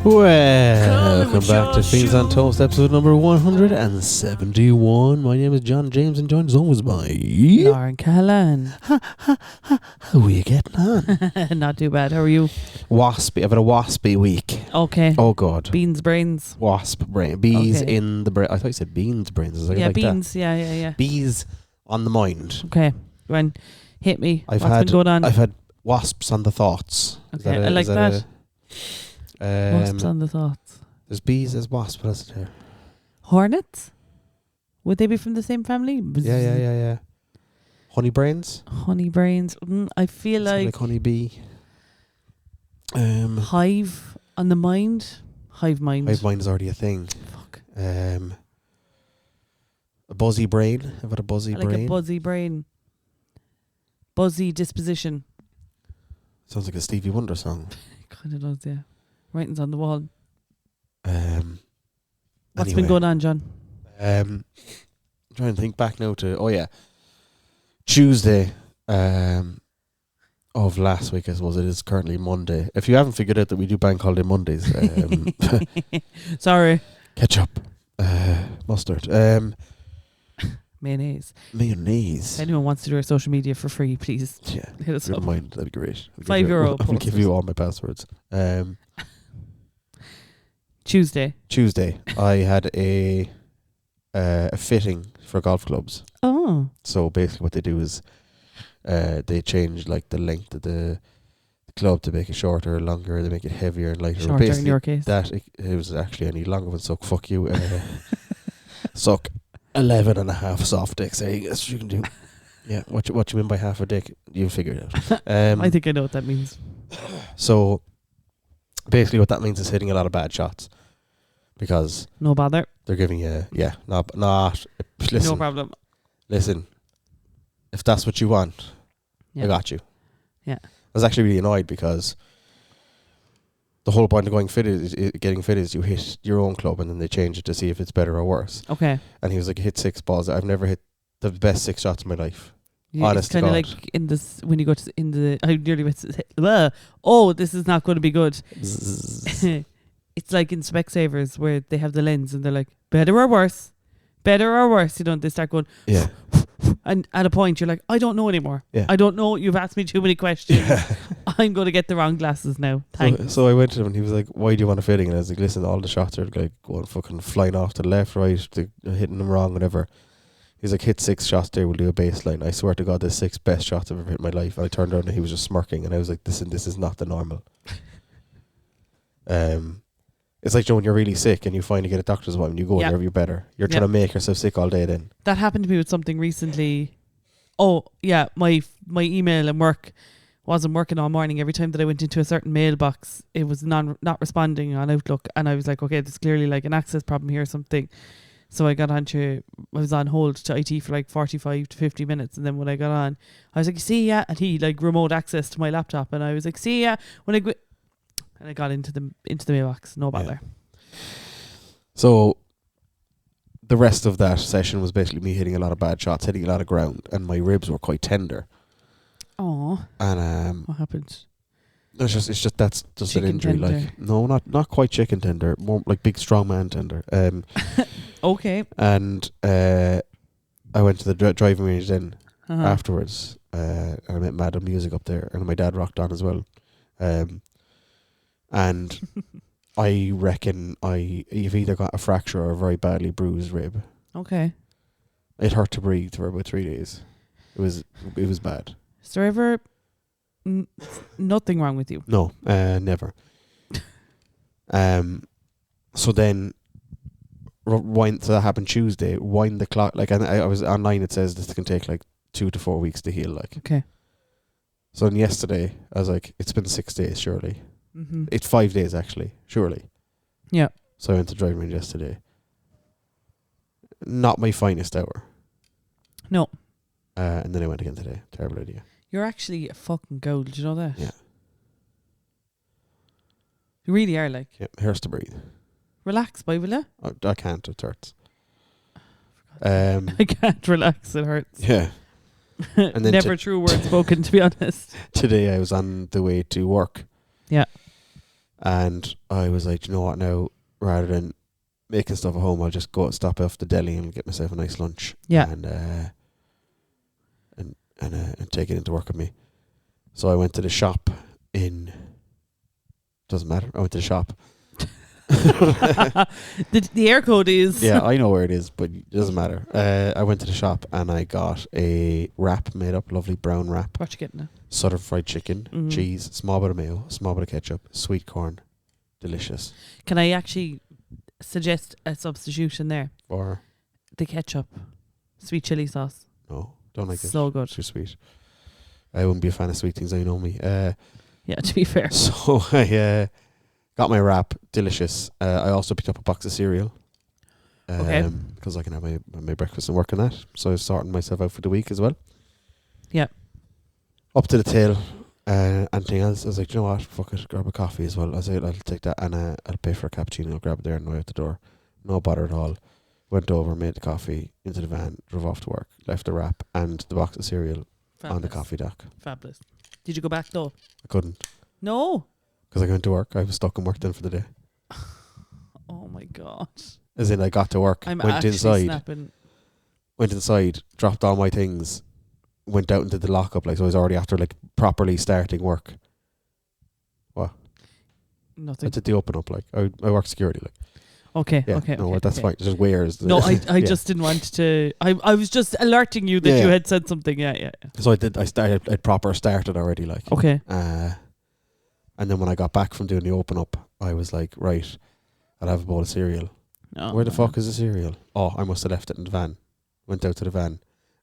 Welcome back to Fiends on Toast, episode number 171. My name is John James, and joined as always by Lauren Callan. How are you getting on? Not too bad. How are you? Waspy. I've had a waspy week. Okay. Oh God. Beans brains. Wasp brain. Bees Okay. in the brain. I thought you said beans brains. Is it Yeah, like beans. that? Yeah. Bees on the mind. Okay. Go on. Hit me. I've What's been going on? I've had wasps on the thoughts. Okay, I like that. Wasps Um, on the thoughts. there's bees, there's wasps. What else is there? Hornets? Would they be from the same family? Yeah. Honey brains. Honey brains. I feel like honey bee. hive on the mind. Hive mind. Hive mind is already a thing. Fuck. A buzzy brain. I've had a buzzy I like brain. a buzzy brain. Buzzy disposition. Sounds like a Stevie Wonder song. Kind of does, yeah. Writing's on the wall. What's Anyway, been going on, John? I'm trying to think back now to Tuesday of last week. I suppose it is currently Monday. If you haven't figured out that we do bank holiday Mondays, Sorry. ketchup, mustard, Mayonnaise. mayonnaise. If anyone wants to do our social media for free, please Yeah, hit us never up. mind. That'd be great. €5 I'll give you all my passwords. Tuesday. I had a fitting for golf clubs. Oh. So basically what they do is they change like the length of the club to make it shorter or longer. They make it heavier and lighter. Shorter basically in your case. that it was actually any longer one, so fuck you. Suck 11 and a half soft dicks. There you go. That's what you can do. Yeah, what you mean by half a dick, you figure it out. I think I know what that means. So basically what that means is hitting a lot of bad shots. Because No bother. they're giving you, not listen, No problem. listen, if that's what you want, Yeah. I got you. Yeah. I was actually really annoyed because the whole point of getting fit is you hit your own club and then they change it to see if it's better or worse. Okay. And he was like, hit 6 balls. I've never hit the best 6 shots in my life. Yeah, Honest it's kind of to like in this when you go to in the. I nearly went to say, oh, this is not going to be good. It's like in Specsavers where they have the lens and they're like, better or worse. You know, they start going, Yeah. and at a point you're like, I don't know anymore. Yeah. I don't know. You've asked me too many questions. Yeah. I'm going to get the wrong glasses now. Thanks. So I went to him and he was like, why do you want a fitting? And I was like, listen, all the shots are like going fucking flying off to the left, right, hitting them wrong, whatever. He's like, hit 6 shots there, we'll do a baseline. I swear to God, there's 6 best shots I've ever hit in my life. And I turned around and he was just smirking and I was like, this is not the normal. It's like, when you're really sick and you finally get a doctor's appointment, you go Yeah. there, you're better. You're trying to make yourself sick all day then. That happened to me with something recently. Oh, yeah, my email and work wasn't working all morning. Every time that I went into a certain mailbox, it was not responding on Outlook. And I was like, okay, there's clearly like an access problem here or something. So I was on hold to IT for like 45 to 50 minutes. And then when I got on, I was like, see ya. And he like remote access to my laptop. And I was like, see ya. And I got into the mailbox. No bother. Yeah. So the rest of that session was basically me hitting a lot of bad shots, hitting a lot of ground, and my ribs were quite tender. Oh. And What happened? it's just that's just Chicken an injury. tender. Like, no, not quite chicken tender, more like big strong man tender. Okay. And I went to the driving range then afterwards, and I met Mad Music up there, and my dad rocked on as well. And I reckon you've either got a fracture or a very badly bruised rib. Okay. It hurt to breathe for about 3 days. It was bad. Is there ever nothing wrong with you? No, never. So then, so that happened Tuesday. Wind the clock. Like, and I was online. It says this can take like 2 to 4 weeks to heal. Like, Okay. so then yesterday, I was like, it's been 6 days, surely. Mm-hmm. It's 5 days actually, surely. Yeah. So I went to driving range yesterday. Not my finest hour. No. And then I went again today. Terrible idea. You're actually a fucking gold. Did you know that? Yeah. You really are like. Yeah, hurts to breathe. Relax, boy, will you? I can't. It hurts. I can't relax. It hurts. Yeah. And then Never true words spoken, to be honest. Today I was on the way to work. Yeah. And I was like, you know what now, rather than making stuff at home, I'll just go stop off the deli and get myself a nice lunch. Yeah. And take it into work with me. So I went to the shop doesn't matter. I went to the shop. the air code is. Yeah, I know where it is, but it doesn't matter. I went to the shop and I got a wrap made up, lovely brown wrap. What you getting now? Sort of fried chicken, cheese, small bit of mayo, small bit of ketchup, sweet corn. Delicious. Can I actually suggest a substitution there? Or the ketchup, sweet chili sauce. No, don't like it. So good. Too sweet. I wouldn't be a fan of sweet things. I know me. Yeah, to be fair. So I got my wrap. Delicious. I also picked up a box of cereal. Okay. Because I can have my breakfast and work on that. So I was sorting myself out for the week as well. Yeah. Up to the tail. Anything else? I was like, you know what? Fuck it. Grab a coffee as well. I was like, I'll take that and I'll pay for a cappuccino. I'll grab it there and way out the door. No bother at all. Went over, made the coffee, into the van, drove off to work, left the wrap and the box of cereal on the coffee dock. Fabulous. Did you go back though? I couldn't. No. Because I went to work. I was stuck in work then for the day. Oh my God. As in, I got to work, I'm went actually inside, snapping. dropped all my things, went out into the lockup. Like, so I was already after like properly starting work. What? Nothing. I did the open up. Like, I work security. Like, okay. yeah, Okay. no, okay, that's okay. fine. It's just weird. No, I Yeah. just didn't want to. I was just alerting you that Yeah. you had said something. Yeah. So I proper started already. Like, Okay. and then when I got back from doing the open up, I was like, right, I'll have a bowl of cereal. Oh, Where the fuck is the cereal? Oh, I must have left it in the van. Went out to the van.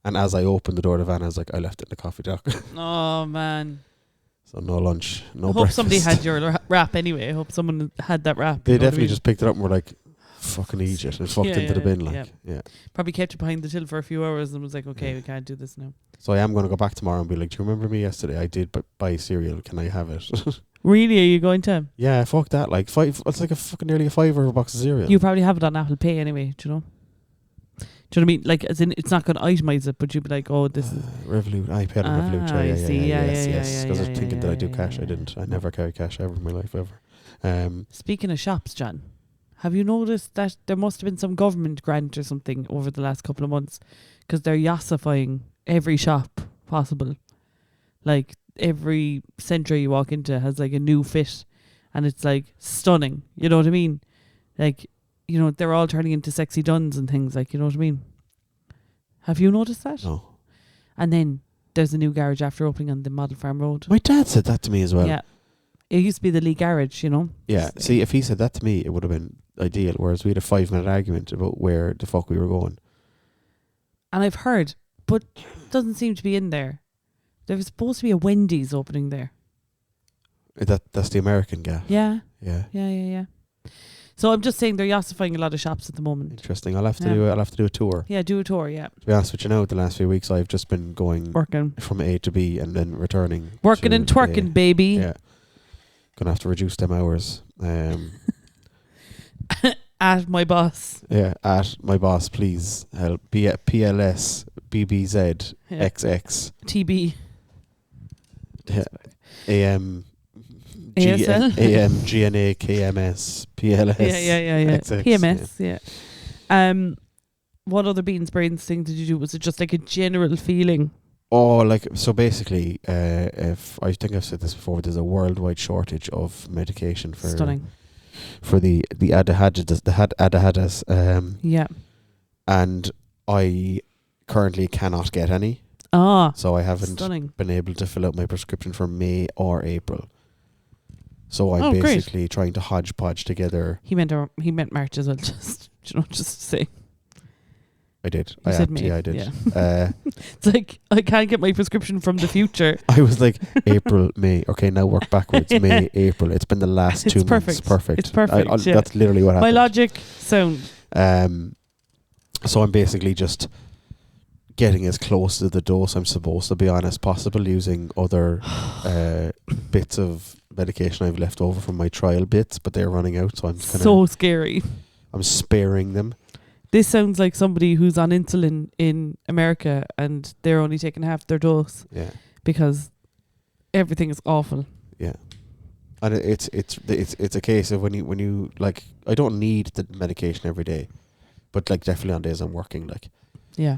And as I opened the door of the van, I was like, I left it in the coffee dock. Oh man. So no lunch, no I hope breakfast. somebody had your wrap anyway. I hope someone had that wrap. They you know what I definitely mean? just picked it up and were like, fucking eat it. And fucked Yeah, into the yeah, bin. yeah. Like, yeah. Probably kept it behind the till for a few hours and was like, okay, Yeah. we can't do this now. So I am going to go back tomorrow and be like, do you remember me yesterday? I did buy cereal. Can I have it? Really? Are you going to? Yeah, fuck that. Like, it's like a fucking nearly a $5 for a box of cereal. You probably have it on Apple Pay anyway, do you know? Do you know what I mean? Like, as in, it's not going to itemize it, but you'd be like, oh, this is... Revolut. I paid on Revolut. Ah, Yeah, I see. yes. Because I was Yeah, thinking, did I do yeah, cash? yeah, I didn't. I yeah. never carry cash ever in my life, ever. Speaking of shops, John, have you noticed that there must have been some government grant or something over the last couple of months? Because they're yassifying every shop possible. Like, every centre you walk into has like a new fit. And it's like stunning. You know what I mean? Like, you know, they're all turning into sexy duns and things, like, you know what I mean? Have you noticed that? No. And then there's a new garage after opening on the Model Farm Road. My dad said that to me as well. Yeah. It used to be the Lee Garage, you know? Yeah. See, if he said that to me, it would have been ideal. Whereas we had a 5-minute argument about where the fuck we were going. And I've heard, but doesn't seem to be in there. There was supposed to be a Wendy's opening there. That's the American guy. Yeah. Yeah. So I'm just saying they're yassifying a lot of shops at the moment. Interesting. I'll have to do a tour. Yeah, do a tour, yeah. To be honest with you now, the last few weeks I've just been going Working from A to B and then returning. and twerking, A. baby. Yeah. Gonna have to reduce them hours. At my boss. Yeah, at my boss, please help. Be at PLS BBZ Yeah. XX TB. Yeah. AM ASL? AM GNA KMS PLS. Yeah. XX, PMS, yeah. What other beans brains thing did you do? Was it just like a general feeling? Oh, like, so basically, if I think I've said this before, there's a worldwide shortage of medication for Stunning. for the ADHDs, Yeah. and I currently cannot get any, so I haven't Stunning. been able to fill out my prescription for May or April. So I'm Oh, great. basically trying to hodgepodge together. He meant March as well. Just to say. I did. You said May. I did. Yeah. It's like I can't get my prescription from the future. I was like, April, May. Okay, now work backwards. May, April. It's been the last 2 months. Perfect. Perfect. It's perfect. Yeah. That's literally what happened. My logic sound. So I'm basically just getting as close to the dose I'm supposed to be on as possible, using other bits of medication I've left over from my trial bits, but they're running out, so I'm So scary. I'm sparing them. This sounds like somebody who's on insulin in America and they're only taking half their dose Yeah. because everything is awful. Yeah. And it's a case of when you like, I don't need the medication every day, but like definitely on days I'm working, like. Yeah.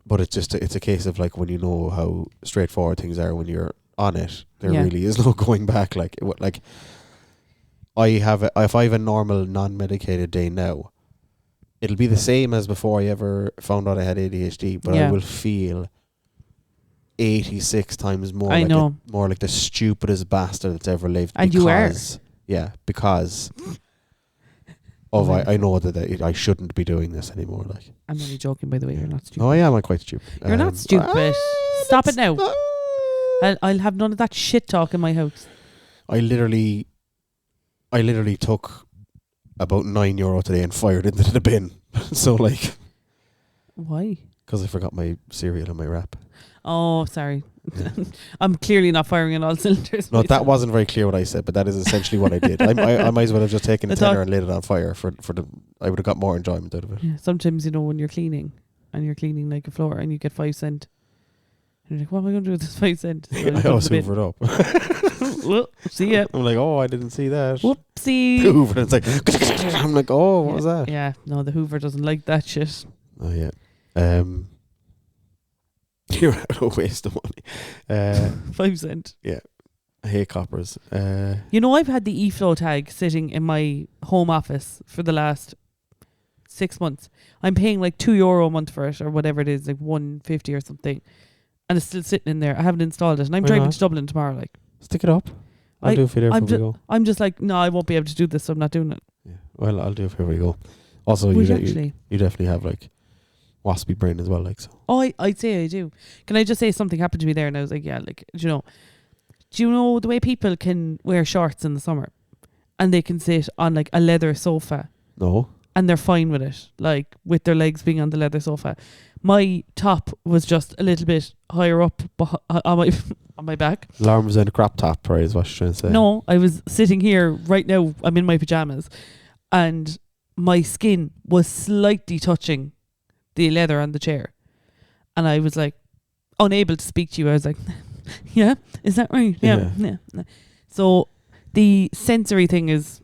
But it's a case of like when you know how straightforward things are when you're on it, there Yeah. really is no going back. Like like if I have a normal non-medicated day now, it'll be the same as before I ever found out I had ADHD, but I will feel 86 times more. I know. More like the stupidest bastard that's ever lived. And you are. Yeah, because of I know that I shouldn't be doing this anymore. Like, I'm only joking, by the way. You're not stupid. oh yeah, I'm quite stupid. You're not stupid. Stop it now. I'll have none of that shit talk in my house. I literally took about €9 today and fired it into the bin. So like, why? Because I forgot my cereal and my wrap. Oh, sorry. I'm clearly not firing on all cylinders. No, that wasn't very clear what I said, but that is essentially what I did. I might as well have just taken a tenner and lit it on fire for the. I would have got more enjoyment out of it. Yeah, sometimes, you know, when you're cleaning and you're cleaning like a floor and you get 5 cent, and you're like, what am I going to do with this 5 cent? So I always hoover it up. Well, see ya. I'm like, oh, I didn't see that. Whoopsie. Hoover. It's like, I'm like, oh, what was that? Yeah, no, the Hoover doesn't like that shit. Oh yeah. You're out of waste of money. 5 cent. Yeah. I hate coppers. You know, I've had the eFlow tag sitting in my home office for the last 6 months. I'm paying like €2 a month for it, or whatever it is, like $1.50 or something, and it's still sitting in there. I haven't installed it, and I'm driving to Dublin tomorrow. Like, stick it up. I'll do it for you before we go. I'm just like, no, I won't be able to do this, so I'm not doing it. Yeah. Well, I'll do it before we go. Also, you definitely have like waspy brain as well, like so. Oh, I'd say I do. Can I just say something happened to me there, and I was like, yeah, like, do you know the way people can wear shorts in the summer and they can sit on like a leather sofa? No. And they're fine with it, like with their legs being on the leather sofa. My top was just a little bit higher up on my back. Alarm was in a crop top, right, is what you're trying to say. No, I was sitting here right now. I'm in my pajamas, and my skin was slightly touching the leather on the chair, and I was like unable to speak to you. I was like, yeah, is that right? Yeah. So the sensory thing is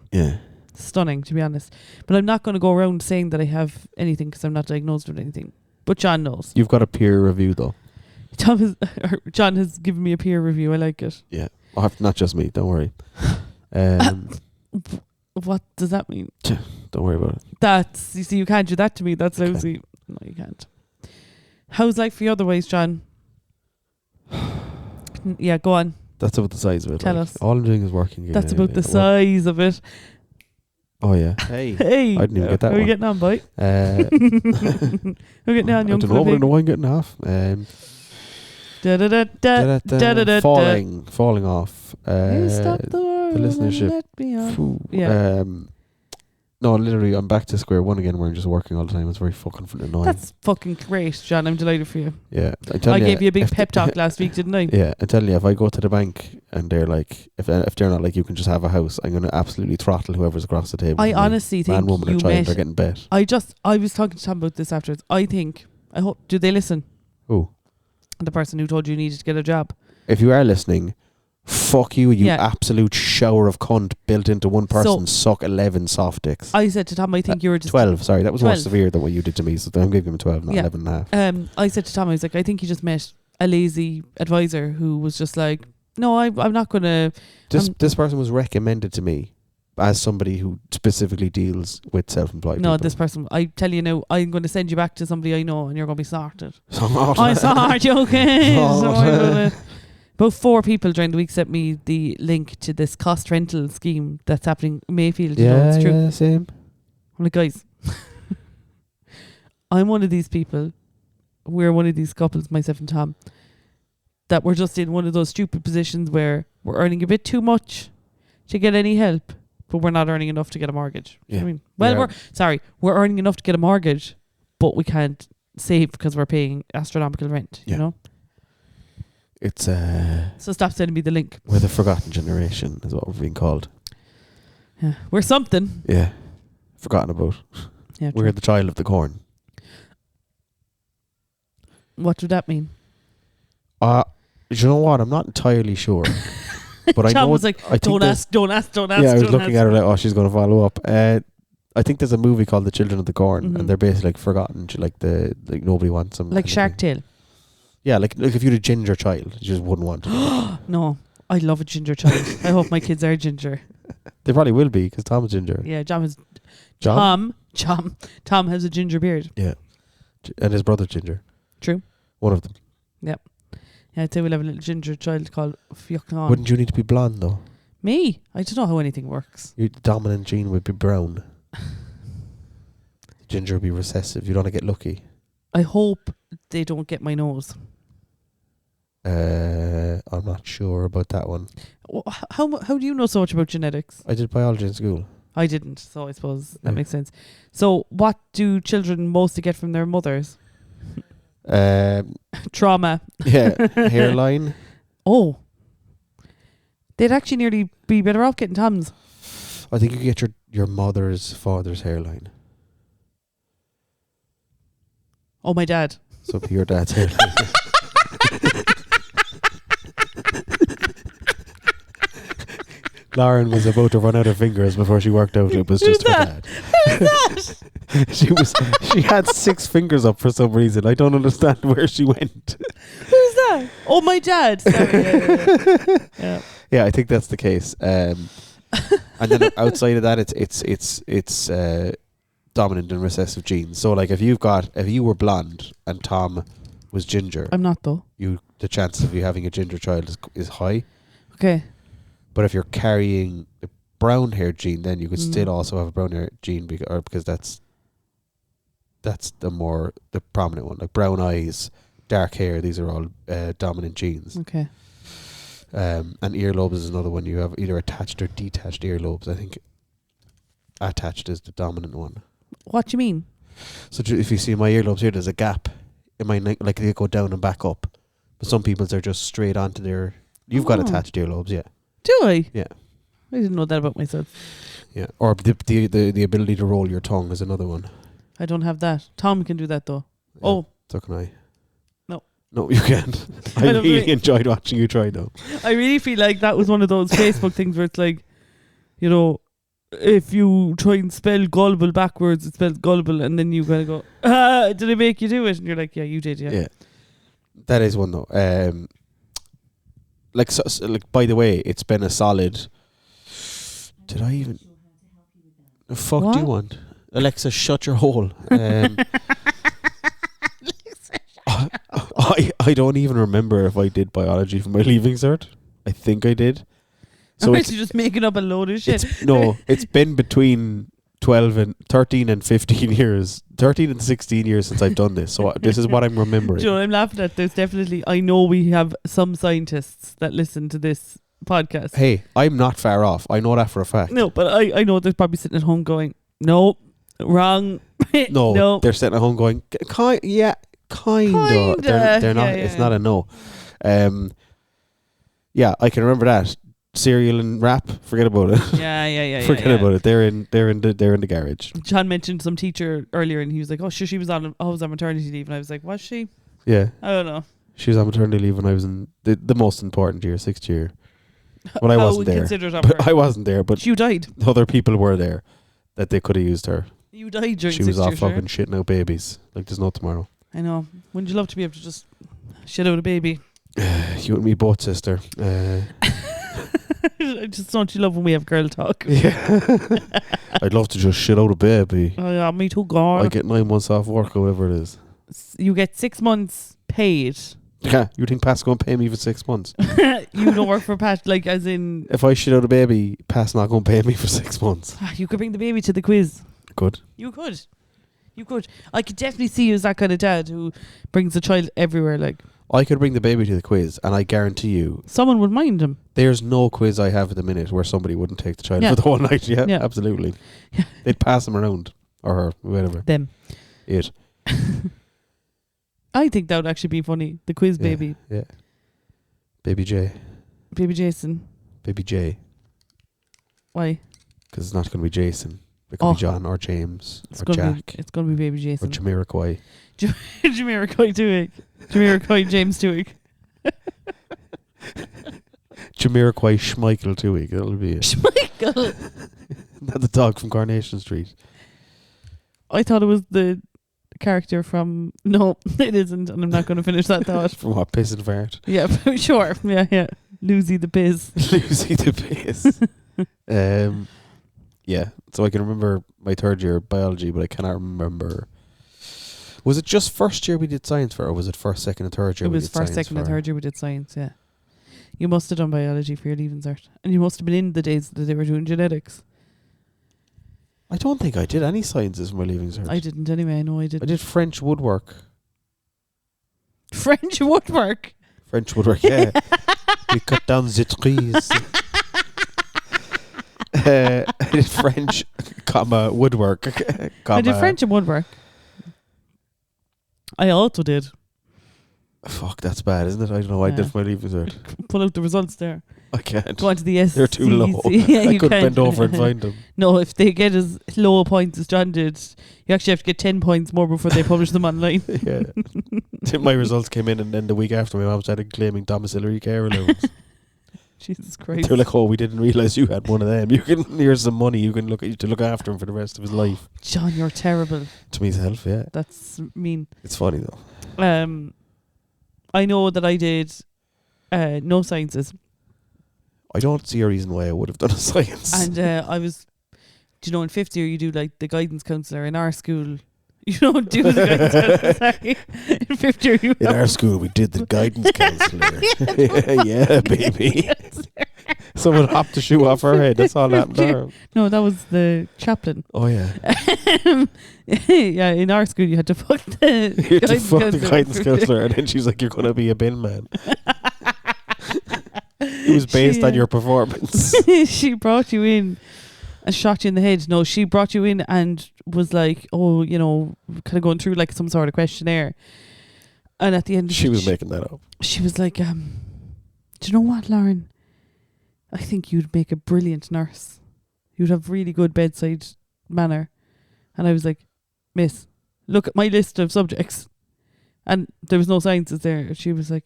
stunning, to be honest. But I'm not going to go around saying that I have anything because I'm not diagnosed with anything. But John knows. You've got a peer review though. John has given me a peer review. I like it. Yeah, not just me. Don't worry. What does that mean? Don't worry about it. That's, you see, you can't do that to me. That's lousy. No, you can't. How's life for you otherwise, John? Yeah, go on. That's about the size of it. Tell us. All I'm doing is working. That's about the size of it. Oh yeah. Hey. I didn't even get that one. How are you one. getting on, boy? How are you getting on, young I don't know, I'm getting half. Falling off. Stop the world. The listenership. Let me on. Phew. Yeah. No, literally, I'm back to square one again. Where I'm just working all the time. It's very fucking annoying. That's fucking great, John. I'm delighted for you. Yeah, I gave you a big pep talk last week, didn't I? Yeah, I tell you, if I go to the bank and they're like, if they're not like, you can just have a house, I'm gonna absolutely throttle whoever's across the table. I honestly think man, woman, or child are getting bet. I was talking to Tom about this afterwards. I hope. Do they listen? Who? The person who told you needed to get a job. If you are listening, fuck you, absolute shower of cunt built into one person. Suck 11 soft dicks. I said to Tom, I think you were just 12. Sorry, that was 12. More severe than what you did to me. So I'm giving him 12, not 11 and a half. I said to Tom, I was like, I think you just met a lazy advisor who was just like, no, I'm not gonna. This person was recommended to me as somebody who specifically deals with self-employed people. This person, I tell you now, I'm going to send you back to somebody I know, and you're going to be sorted. I'm sorry, okay. About 4 people during the week sent me the link to this cost rental scheme that's happening in Mayfield. It's true. Yeah, same. I'm like, guys, I'm one of these people. We're one of these couples, myself and Tom, that we're just in one of those stupid positions where we're earning a bit too much to get any help, but we're not earning enough to get a mortgage. Yeah. I mean, we're earning enough to get a mortgage, but we can't save because we're paying astronomical rent, you know? It's so stop sending me the link. We're the forgotten generation is what we're being called. Yeah. We're something. Yeah. Forgotten about. Yeah, we're the child of the corn. What would that mean? You know what? I'm not entirely sure. But I Tom know was like, don't ask. Yeah, I was looking at her like, oh, she's going to follow up. I think there's a movie called The Children of the Corn, and they're basically like forgotten. Like nobody wants them. Like Shark Tale. Yeah, like if you had a ginger child, you just wouldn't want to. No, I love a ginger child. I hope my kids are ginger. They probably will be because Tom's ginger. Yeah, Tom has a ginger beard. Yeah, and his brother's ginger. True. One of them. Yep. Yeah, I'd say we'll have a little ginger child called Fiocon. Wouldn't you need to be blonde though? Me? I don't know how anything works. Your dominant gene would be brown. Ginger would be recessive. You don't want to get lucky. I hope they don't get my nose. I'm not sure about that one. How do you know so much about genetics? I did biology in school. I didn't, so I suppose that makes sense. So what do children mostly get from their mothers? Trauma. Yeah, hairline. Oh. They'd actually nearly be better off getting Tom's. I think you get your mother's father's hairline. Oh, my dad. So be your dad's hairline. Lauren was about to run out of fingers before she worked out it was just her dad. Who's that? She had 6 fingers up for some reason. I don't understand where she went. Who's that? Oh, my dad. Sorry. Yeah. Yeah, I think that's the case. And then outside of that, it's dominant and recessive genes. So like if you were blonde and Tom was ginger, I'm not though. The chance of you having a ginger child is high. Okay. But if you're carrying the brown hair gene, then you could still also have a brown hair gene because that's the prominent one. Like brown eyes, dark hair, these are all dominant genes. Okay. And earlobes is another one. You have either attached or detached earlobes. I think attached is the dominant one. What do you mean? So if you see my earlobes here, there's a gap in my neck, like they go down and back up. But some people's are just straight onto their. You've got attached earlobes, yeah. Do I? Yeah. I didn't know that about myself. Yeah, or the ability to roll your tongue is another one. I don't have that. Tom can do that though. Yeah, oh, so can I. No, you can't. I really enjoyed watching you try though. I really feel like that was one of those Facebook things where it's like, you know, if you try and spell gullible backwards, it spells gullible, and then you gotta go, did I make you do it? And you're like, yeah, you did, yeah. Yeah, that is one though. Like by the way, it's been a solid. Did I even? The fuck what? do you want, Alexa? Shut your hole. I don't even remember if I did biology for my leaving cert. I think I did. So it's just making up a load of shit. It's been between 13 and 15 years, 13 and 16 years since I've done this. So this is what I'm remembering. Do you know what I'm laughing at? There's definitely, I know we have some scientists that listen to this podcast. Hey, I'm not far off. I know that for a fact. No, but I know they're probably sitting at home going, no, wrong. No, they're sitting at home going, yeah. Kinda. They're not. It's not a no. Yeah, I can remember that cereal and wrap. Forget about it. Yeah. Forget about it. They're in the garage. John mentioned some teacher earlier, and he was like, "Oh, sure, she was on maternity leave," and I was like, "Was she?" Yeah. I don't know. She was on maternity leave when I was in the most important year, 6th year. But I wasn't there. But I wasn't there. But you died. Other people were there that they could have used her. You died during. She was off fucking shitting out babies like there's no tomorrow. I know. Wouldn't you love to be able to just shit out a baby? You and me both, sister. I just don't you love when we have girl talk? Yeah. I'd love to just shit out a baby. Oh yeah, me too, God. I get 9 months off work, however it is. You get 6 months paid. Yeah, you think Pat's going to pay me for 6 months? You don't work for Pat, like as in... If I shit out a baby, Pat's not going to pay me for 6 months. You could bring the baby to the quiz. Good. You could. I could definitely see you as that kind of dad who brings the child everywhere. Like I could bring the baby to the quiz, and I guarantee you, someone would mind him. There's no quiz I have at the minute where somebody wouldn't take the child for the whole night. Yeah, absolutely. Yeah. They'd pass him around, or her, whatever. Them. It. I think that would actually be funny. The quiz baby. Yeah. Baby J. Baby Jason. Baby J. Why? Because it's not going to be Jason. It could be John or James or Jack. It's going to be Baby Jason. Or Jamiroquai. Jamiroquai Tuig. Jamiroquai James Tuig. Jamiroquai Schmeichel 2 week. That'll be it. Schmeichel. Not the dog from Coronation Street. I thought it was the character from... No, it isn't, and I'm not going to finish that thought. From what, Piss and Fart? Yeah, sure. Yeah. Lucy the Piz. Lucy the Piss. Yeah, so I can remember my third year biology, but I cannot remember. Was it just first year we did science for, or was it first, second, and third year? It was first, second, and third year we did science. Yeah, you must have done biology for your leaving cert, and you must have been in the days that they were doing genetics. I don't think I did any sciences for my leaving cert. I didn't anyway. I know I didn't. I did French woodwork. French woodwork. French woodwork, yeah. We cut down the trees. I did French, woodwork. I did French and woodwork. I also did. Fuck, that's bad, isn't it? I don't know. I did for my leaving cert. Pull out the results there. I can't. Go on to the S. They're too low. Yeah, I couldn't can't. bend over and find them. No, if they get as low a points as John did, you actually have to get 10 points more before they publish them online. Yeah. My results came in, and then the week after, my mum started claiming domiciliary care allowance. Jesus Christ. They're like, oh, we didn't realise you had one of them. Here's some money you can look after him for the rest of his life. John, you're terrible. To myself, yeah. That's mean. It's funny though. I know that I did no sciences. I don't see a reason why I would have done a science. And I was, do you know, in fifth year you do like the guidance counsellor in our school. You don't do the guidance counsellor, sorry. In fifth year you in our school we did the guidance counsellor. Yeah, baby. Someone hopped the shoe off her head. That's all that happened there. No, that was the chaplain. Oh yeah. Yeah, in our school you had to fuck the guidance counsellor, and then she's like, "You're gonna be a bin man." It was based on your performance. She brought you in and shot you in the head. No, she brought you in and was like, oh, you know, kind of going through like some sort of questionnaire. And at the end, she was making that up. She was like, do you know what, Lauren? I think you'd make a brilliant nurse. You'd have really good bedside manner. And I was like, Miss, look at my list of subjects. And there was no sciences there. She was like,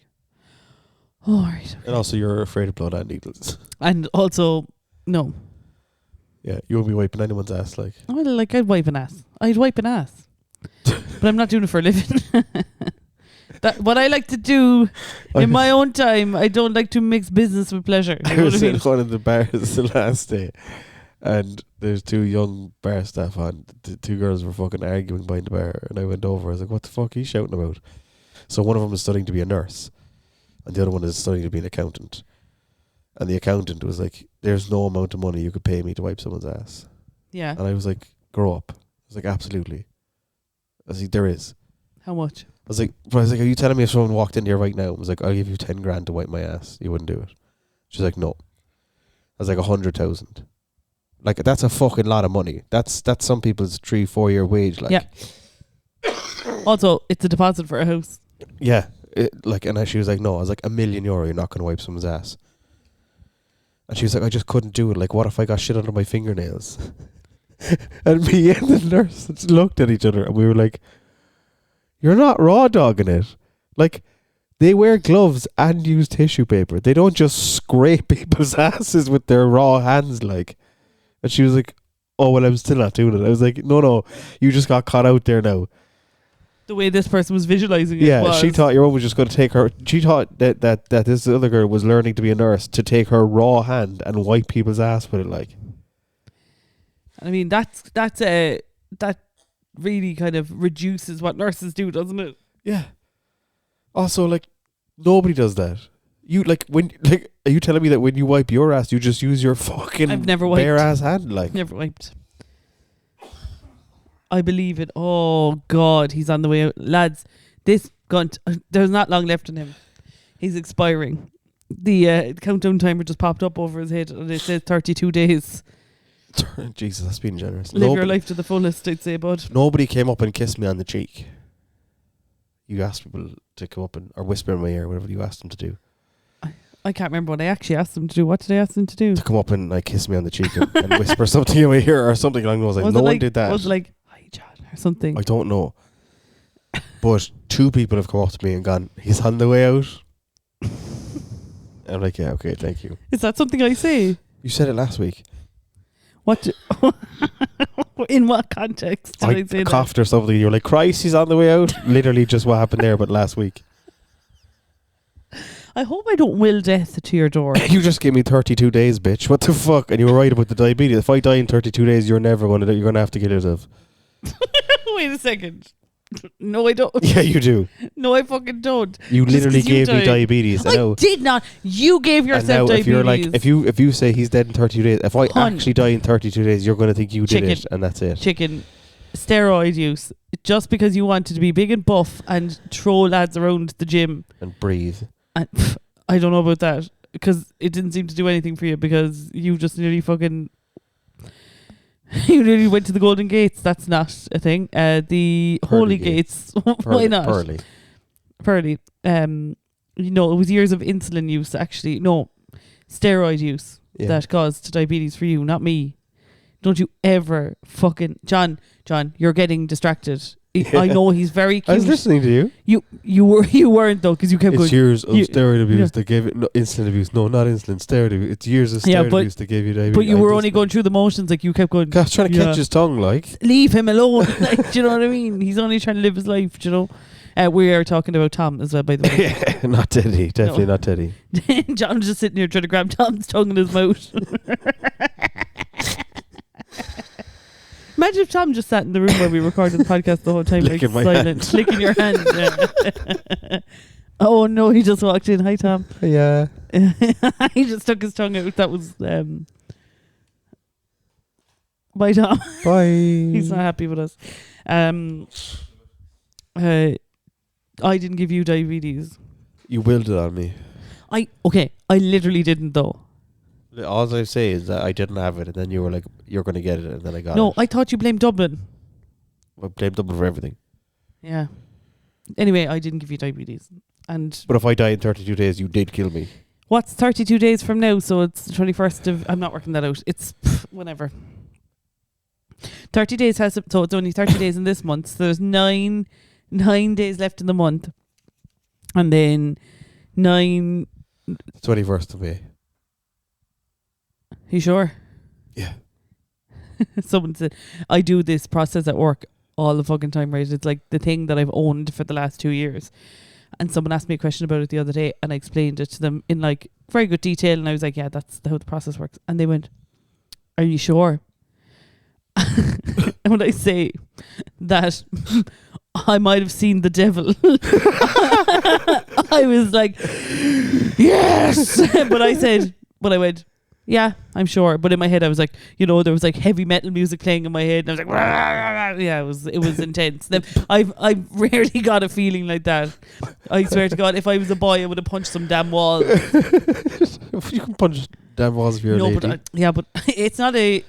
oh, all right. Okay. And also, you're afraid of blood and needles. And also, no. Yeah, you won't be wiping anyone's ass, like. Well, like, I'd wipe an ass. But I'm not doing it for a living. What I like to do in my own time, I don't like to mix business with pleasure. You know I was what I mean? in one of the bars the last day, and there's two young bar staff on. The two girls were fucking arguing behind the bar, and I went over. I was like, what the fuck are you shouting about? So one of them is studying to be a nurse, and the other one is studying to be an accountant. And the accountant was like, there's no amount of money you could pay me to wipe someone's ass. Yeah. And I was like, grow up. I was like, absolutely. I was like, there is. How much? I was like, are you telling me if someone walked in here right now and was like, I'll give you 10 grand to wipe my ass, you wouldn't do it? She's like, no. I was like, 100,000. Like, that's a fucking lot of money. That's some people's 3-4 year wage. Like. Yeah. Also, it's a deposit for a house. Yeah. And she was like, no. I was like, €1 million, you're not going to wipe someone's ass. And she was like, I just couldn't do it. Like, what if I got shit under my fingernails? And me and the nurse just looked at each other and we were like, you're not raw dogging it. Like, they wear gloves and use tissue paper. They don't just scrape people's asses with their raw hands, like. And she was like, oh, well, I'm still not doing it. I was like, no, you just got caught out there now. The way this person was visualizing it. Yeah, she thought your mum was just going to take her. She thought that this other girl was learning to be a nurse to take her raw hand and wipe people's ass with it, like. I mean, that really kind of reduces what nurses do, doesn't it? Yeah. Also, like, nobody does that. You are you telling me that when you wipe your ass, you just use your fucking I've never wiped. bare ass hand, like? Never wiped. I believe it. Oh God, he's on the way out, lads. This gunt, there's not long left in him. He's expiring. The countdown timer just popped up over his head, and it says 32 days. Jesus, that's being generous. Live your life to the fullest, I'd say, bud. Nobody came up and kissed me on the cheek. You asked people to come up or whisper in my ear, whatever you asked them to do. I can't remember what I actually asked them to do. What did I ask them to do? To come up and kiss me on the cheek and whisper something in my ear or something along those lines. No one did that. Was it like, hi John, or something? I don't know. But 2 people have come up to me and gone, he's on the way out. I'm like, yeah, okay, thank you. Is that something I say? You said it last week. What? In what context did I say that? Coughed or something. You're like, Christ, he's on the way out. Literally just what happened there, but last week. I hope I don't will death to your door. You just gave me 32 days, bitch. What the fuck? And you were right about the diabetes. If I die in 32 days, you're going to have to kill yourself. Wait a second. No, I don't. Yeah, you do. No, I fucking don't. You literally gave me diabetes. I did not. You gave yourself diabetes. If you're like, if you say he's dead in 32 days, if I actually die in 32 days, you're going to think you did it, and that's it. Chicken, steroid use, just because you wanted to be big and buff and throw lads around the gym and breathe. And I don't know about that, because it didn't seem to do anything for you, because you just nearly fucking. You nearly went to the Golden Gates. That's not a thing. The Holy Gates. Why not? Pearly. You know, it was years of insulin use, actually. No, steroid use that caused diabetes for you, not me. Don't you ever fucking... John, you're getting distracted. I know he's very cute. I was listening to you. You weren't though, because you kept going. It's years of steroid abuse that gave it insulin abuse. No, not insulin. Steroid abuse. It's years of steroid abuse that gave you diabetes. But you were only going through the motions, like you kept going. I was trying to catch his tongue, like. Leave him alone. Like, do you know what I mean? He's only trying to live his life. Do you know? We are talking about Tom as well, by the way. Not Teddy. Definitely not Teddy. John's just sitting here trying to grab Tom's tongue in his mouth. Imagine if Tom just sat in the room where we recorded the podcast the whole time, licking like silent, licking your hand. Yeah. Oh no, he just walked in. Hi, Tom. Yeah. He just took his tongue out. That was bye, Tom. Bye. He's not happy with us. I didn't give you diabetes. You willed it on me. I literally didn't though. All I say is that I didn't have it, and then you were like, "You're going to get it," and then I got it. No, I thought you blamed Dublin. I blamed Dublin for everything. Yeah. Anyway, I didn't give you diabetes, but if I die in 32 days, you did kill me. What's 32 days from now? So it's the 21st of... I'm not working that out. It's whenever. 30 days so it's only 30 days in this month. So there's nine days left in the month, and then 21st of May. You sure? Yeah. Someone said, I do this process at work all the fucking time, right? It's like the thing that I've owned for the last 2 years. And someone asked me a question about it the other day, and I explained it to them in like very good detail. And I was like, yeah, that's how the process works. And they went, are you sure? And when I say that I might have seen the devil, I was like, yes. But I went, yeah, I'm sure. But in my head, I was like, there was like heavy metal music playing in my head, and I was like, rah, rah, rah. Yeah, it was intense. I've rarely got a feeling like that. I swear to God, if I was a boy, I would have punched some damn wall. You can punch damn walls if you're a lady. But it's not the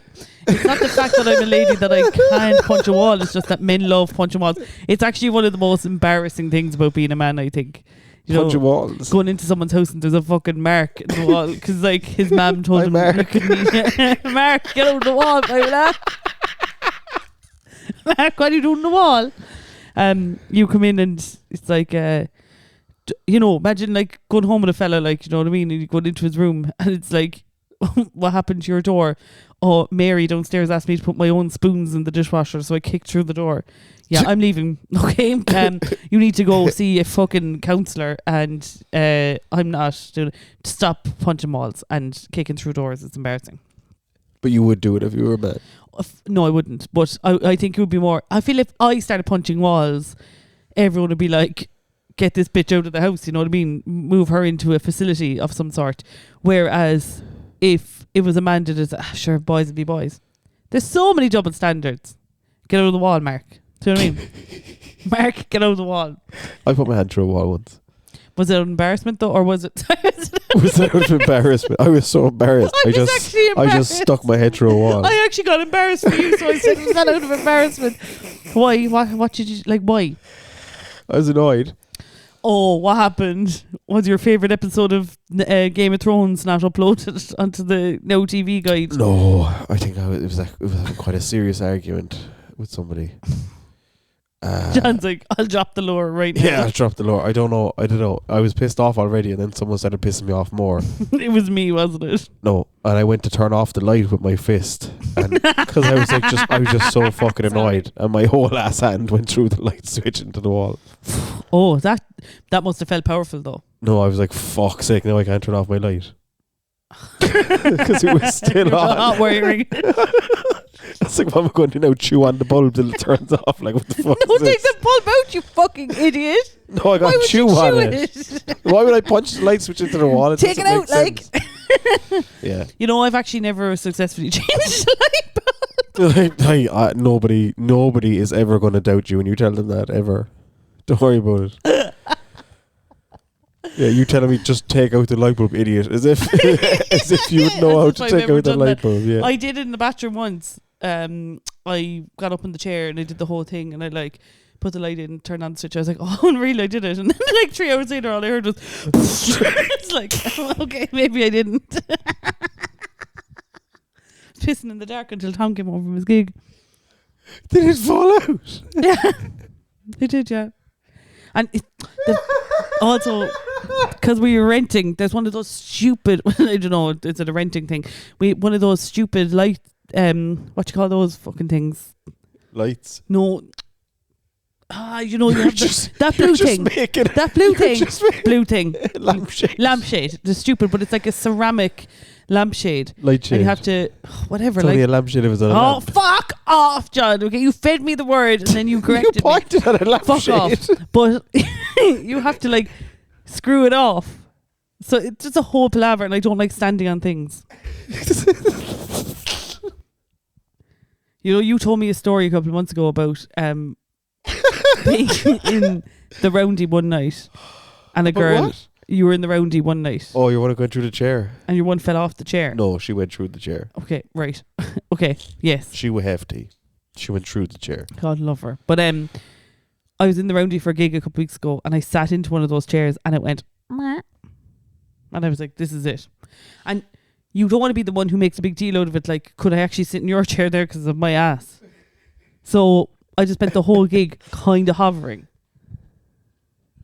fact that I'm a lady that I can't punch a wall. It's just that men love punching walls. It's actually one of the most embarrassing things about being a man, I think. Punching walls. Going into someone's house and there's a fucking mark in the wall because like his mum told him, Mark. Mark, get out of the wall, Mark, what are you doing on the wall? You come in and it's like, imagine like going home with a fella, like, you know what I mean? And you go into his room and it's like, what happened to your door? Oh, Mary downstairs asked me to put my own spoons in the dishwasher, so I kicked through the door. Yeah, I'm leaving. Okay, you need to go see a fucking counsellor, and I'm not doing it. Stop punching walls and kicking through doors. It's embarrassing. But you would do it if you were a man. No, I wouldn't. But I think it would be more. I feel if I started punching walls, everyone would be like, "Get this bitch out of the house." You know what I mean? Move her into a facility of some sort. Whereas if it was a man did it, sure, boys would be boys. There's so many double standards. Get out of the wall, Mark. Do you know what I mean? Mark, get out of the wall. I put my hand through a wall once. Was it an embarrassment though, or was it? Was that out of embarrassment? I was so embarrassed. I just stuck my head through a wall. I actually got embarrassed for you, so I said, was that out of embarrassment? Why? What did you like? Why? I was annoyed. Oh, what happened? Was your favourite episode of Game of Thrones not uploaded onto the Now TV guide? No, I think it was quite a serious argument with somebody. John's like, I'll drop the lure right now. Yeah, I dropped the lure. I don't know. I was pissed off already, and then someone started pissing me off more. It was me, wasn't it? No, and I went to turn off the light with my fist, and because I was just so fucking annoyed, and my whole ass hand went through the light switch into the wall. Oh, that must have felt powerful though. No, I was like, fuck's sake, now I can't turn off my light. Because it was still on. Not wiring. It's like, what am I going to do now? Chew on the bulb till it turns off? Like, what the fuck No, is take this? the bulb out, you fucking idiot. No, I got Why would chew you on chew it. Why would I punch the light switch into the wall? Take it out, like. Yeah. You know, I've actually never successfully changed the light bulb. Nobody is ever going to doubt you when you tell them that, ever. Don't worry about it. Yeah, you telling me just take out the light bulb, idiot. As if you would know how to take out the light bulb. Yeah. I did it in the bathroom once. I got up in the chair and I did the whole thing, and I like put the light in, turned on the switch. I was like, oh, unreal, I did it. And then like 3 hours later, all I heard was it's like, oh, okay, maybe I didn't. Pissing in the dark until Tom came home from his gig. Did it fall out? Yeah, they did, yeah. And also, because we were renting, there's one of those stupid, I don't know, is it a renting thing? One of those stupid light, what you call those fucking things? Lights. No. You know, you have that blue thing. That blue thing. Blue thing. Lampshade. Lampshade. They're stupid, but it's like a ceramic lampshade. Light shade. And you have to, whatever. It's only a lampshade if it's on a lamp. Oh, fuck off, John. Okay, you fed me the word and then you corrected You pointed at a lampshade. Fuck off. But you have to like screw it off. So it's just a whole palaver, and I don't like standing on things. You know, you told me a story a couple of months ago about being in the roundy one night, and a girl. What? You were in the roundy one night. Oh, you want to go through the chair? And your one fell off the chair. No, she went through the chair. Okay, right. Okay, yes. She was hefty. She went through the chair. God love her. But I was in the roundy for a gig a couple weeks ago, and I sat into one of those chairs, and it went, meh. And I was like, this is it. And you don't want to be the one who makes a big deal out of it. Like, could I actually sit in your chair there because of my ass? So I just spent the whole gig kind of hovering.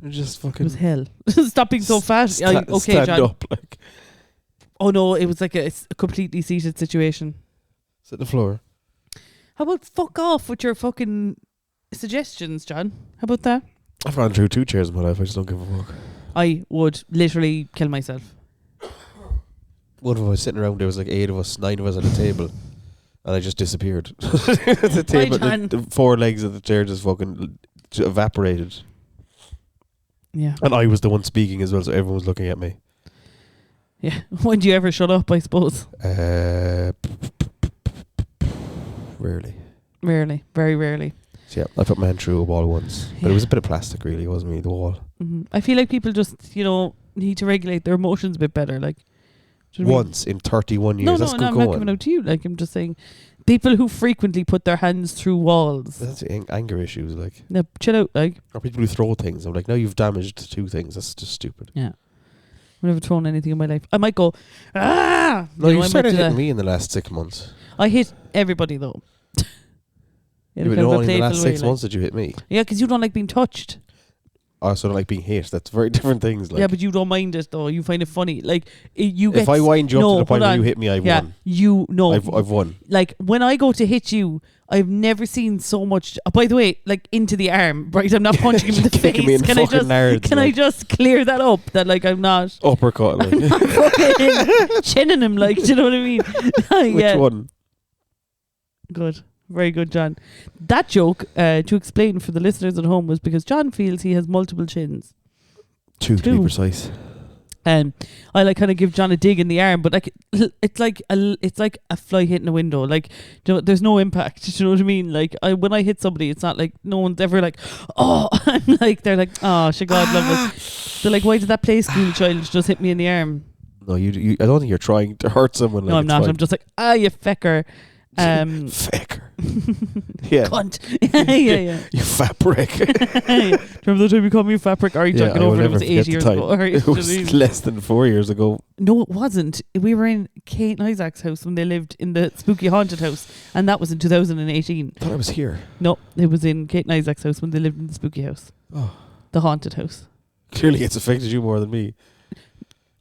Just It fucking. was hell. Stop being so fat. Okay, stand John. up, like. Oh no, it was like a completely seated situation. Sit on the floor. How about fuck off with your fucking suggestions, John? How about that? I've run through 2 chairs in my life. I just don't give a fuck. I would literally kill myself. One of them was sitting around. There was like 8 of us, 9 of us at a table, and I just disappeared. The table, the 4 legs of the chair just fucking evaporated. Yeah. And I was the one speaking as well, so everyone was looking at me. Yeah. When do you ever shut up, I suppose? Rarely. Rarely. Very rarely. So yeah, I put my hand through a wall once. But Yeah. it was a bit of plastic, really. It wasn't really the wall. Mm-hmm. I feel like people just, need to regulate their emotions a bit better. Like, do you know what I mean? Once in 31 years. No, That's no, good I'm going. not giving out to you. Like, I'm just saying, people who frequently put their hands through walls. That's anger issues, like. No, chill out, like. Or people who throw things. I'm like, now you've damaged 2 things. That's just stupid. Yeah. I've never thrown anything in my life. I might go, ah! No, you I might started do that. hitting me in the last 6 months. I hit everybody, though. Yeah, but only in the last 6 months did you hit me. Yeah, because you don't like being touched. I also don't like being hit. That's very different things. Like. Yeah, but you don't mind it, though. You find it funny. Like, you get... If I wind you up to the point hold where on. you hit me, I've won. You know. I've won. Like, when I go to hit you, I've never seen so much... by the way, like, into the arm, right? I'm not punching him in the Kicking me in face. fucking nards, Can I just clear that up? That, like, I'm not... Uppercut, like. I'm not fucking chinning him, like, do you know what I mean? Which one? Good. Very good, John. That joke, to explain for the listeners at home, was because John feels he has multiple chins. 2 to be precise. I like kind of give John a dig in the arm, but like it's like a fly hitting a window. Like, there's no impact. Do you know what I mean? Like, when I hit somebody, it's not like no one's ever like, oh, I'm like, they're like, oh, God love us. They're like, why did that play school child just hit me in the arm? No, you. I don't think you're trying to hurt someone. Like, No, I'm not. Fine. I'm just like, you fecker. Fecker. Yeah. Cunt. yeah. You fat prick. Remember the time you called me a fat prick? Are you talking over? It was 8 years ago. It was less than 4 years ago. No, it wasn't. We were in Kate and Isaac's house when they lived in the spooky haunted house, and that was in 2018. I thought I was here. No, it was in Kate and Isaac's house when they lived in the spooky house. Oh. The haunted house. Clearly it's affected you more than me.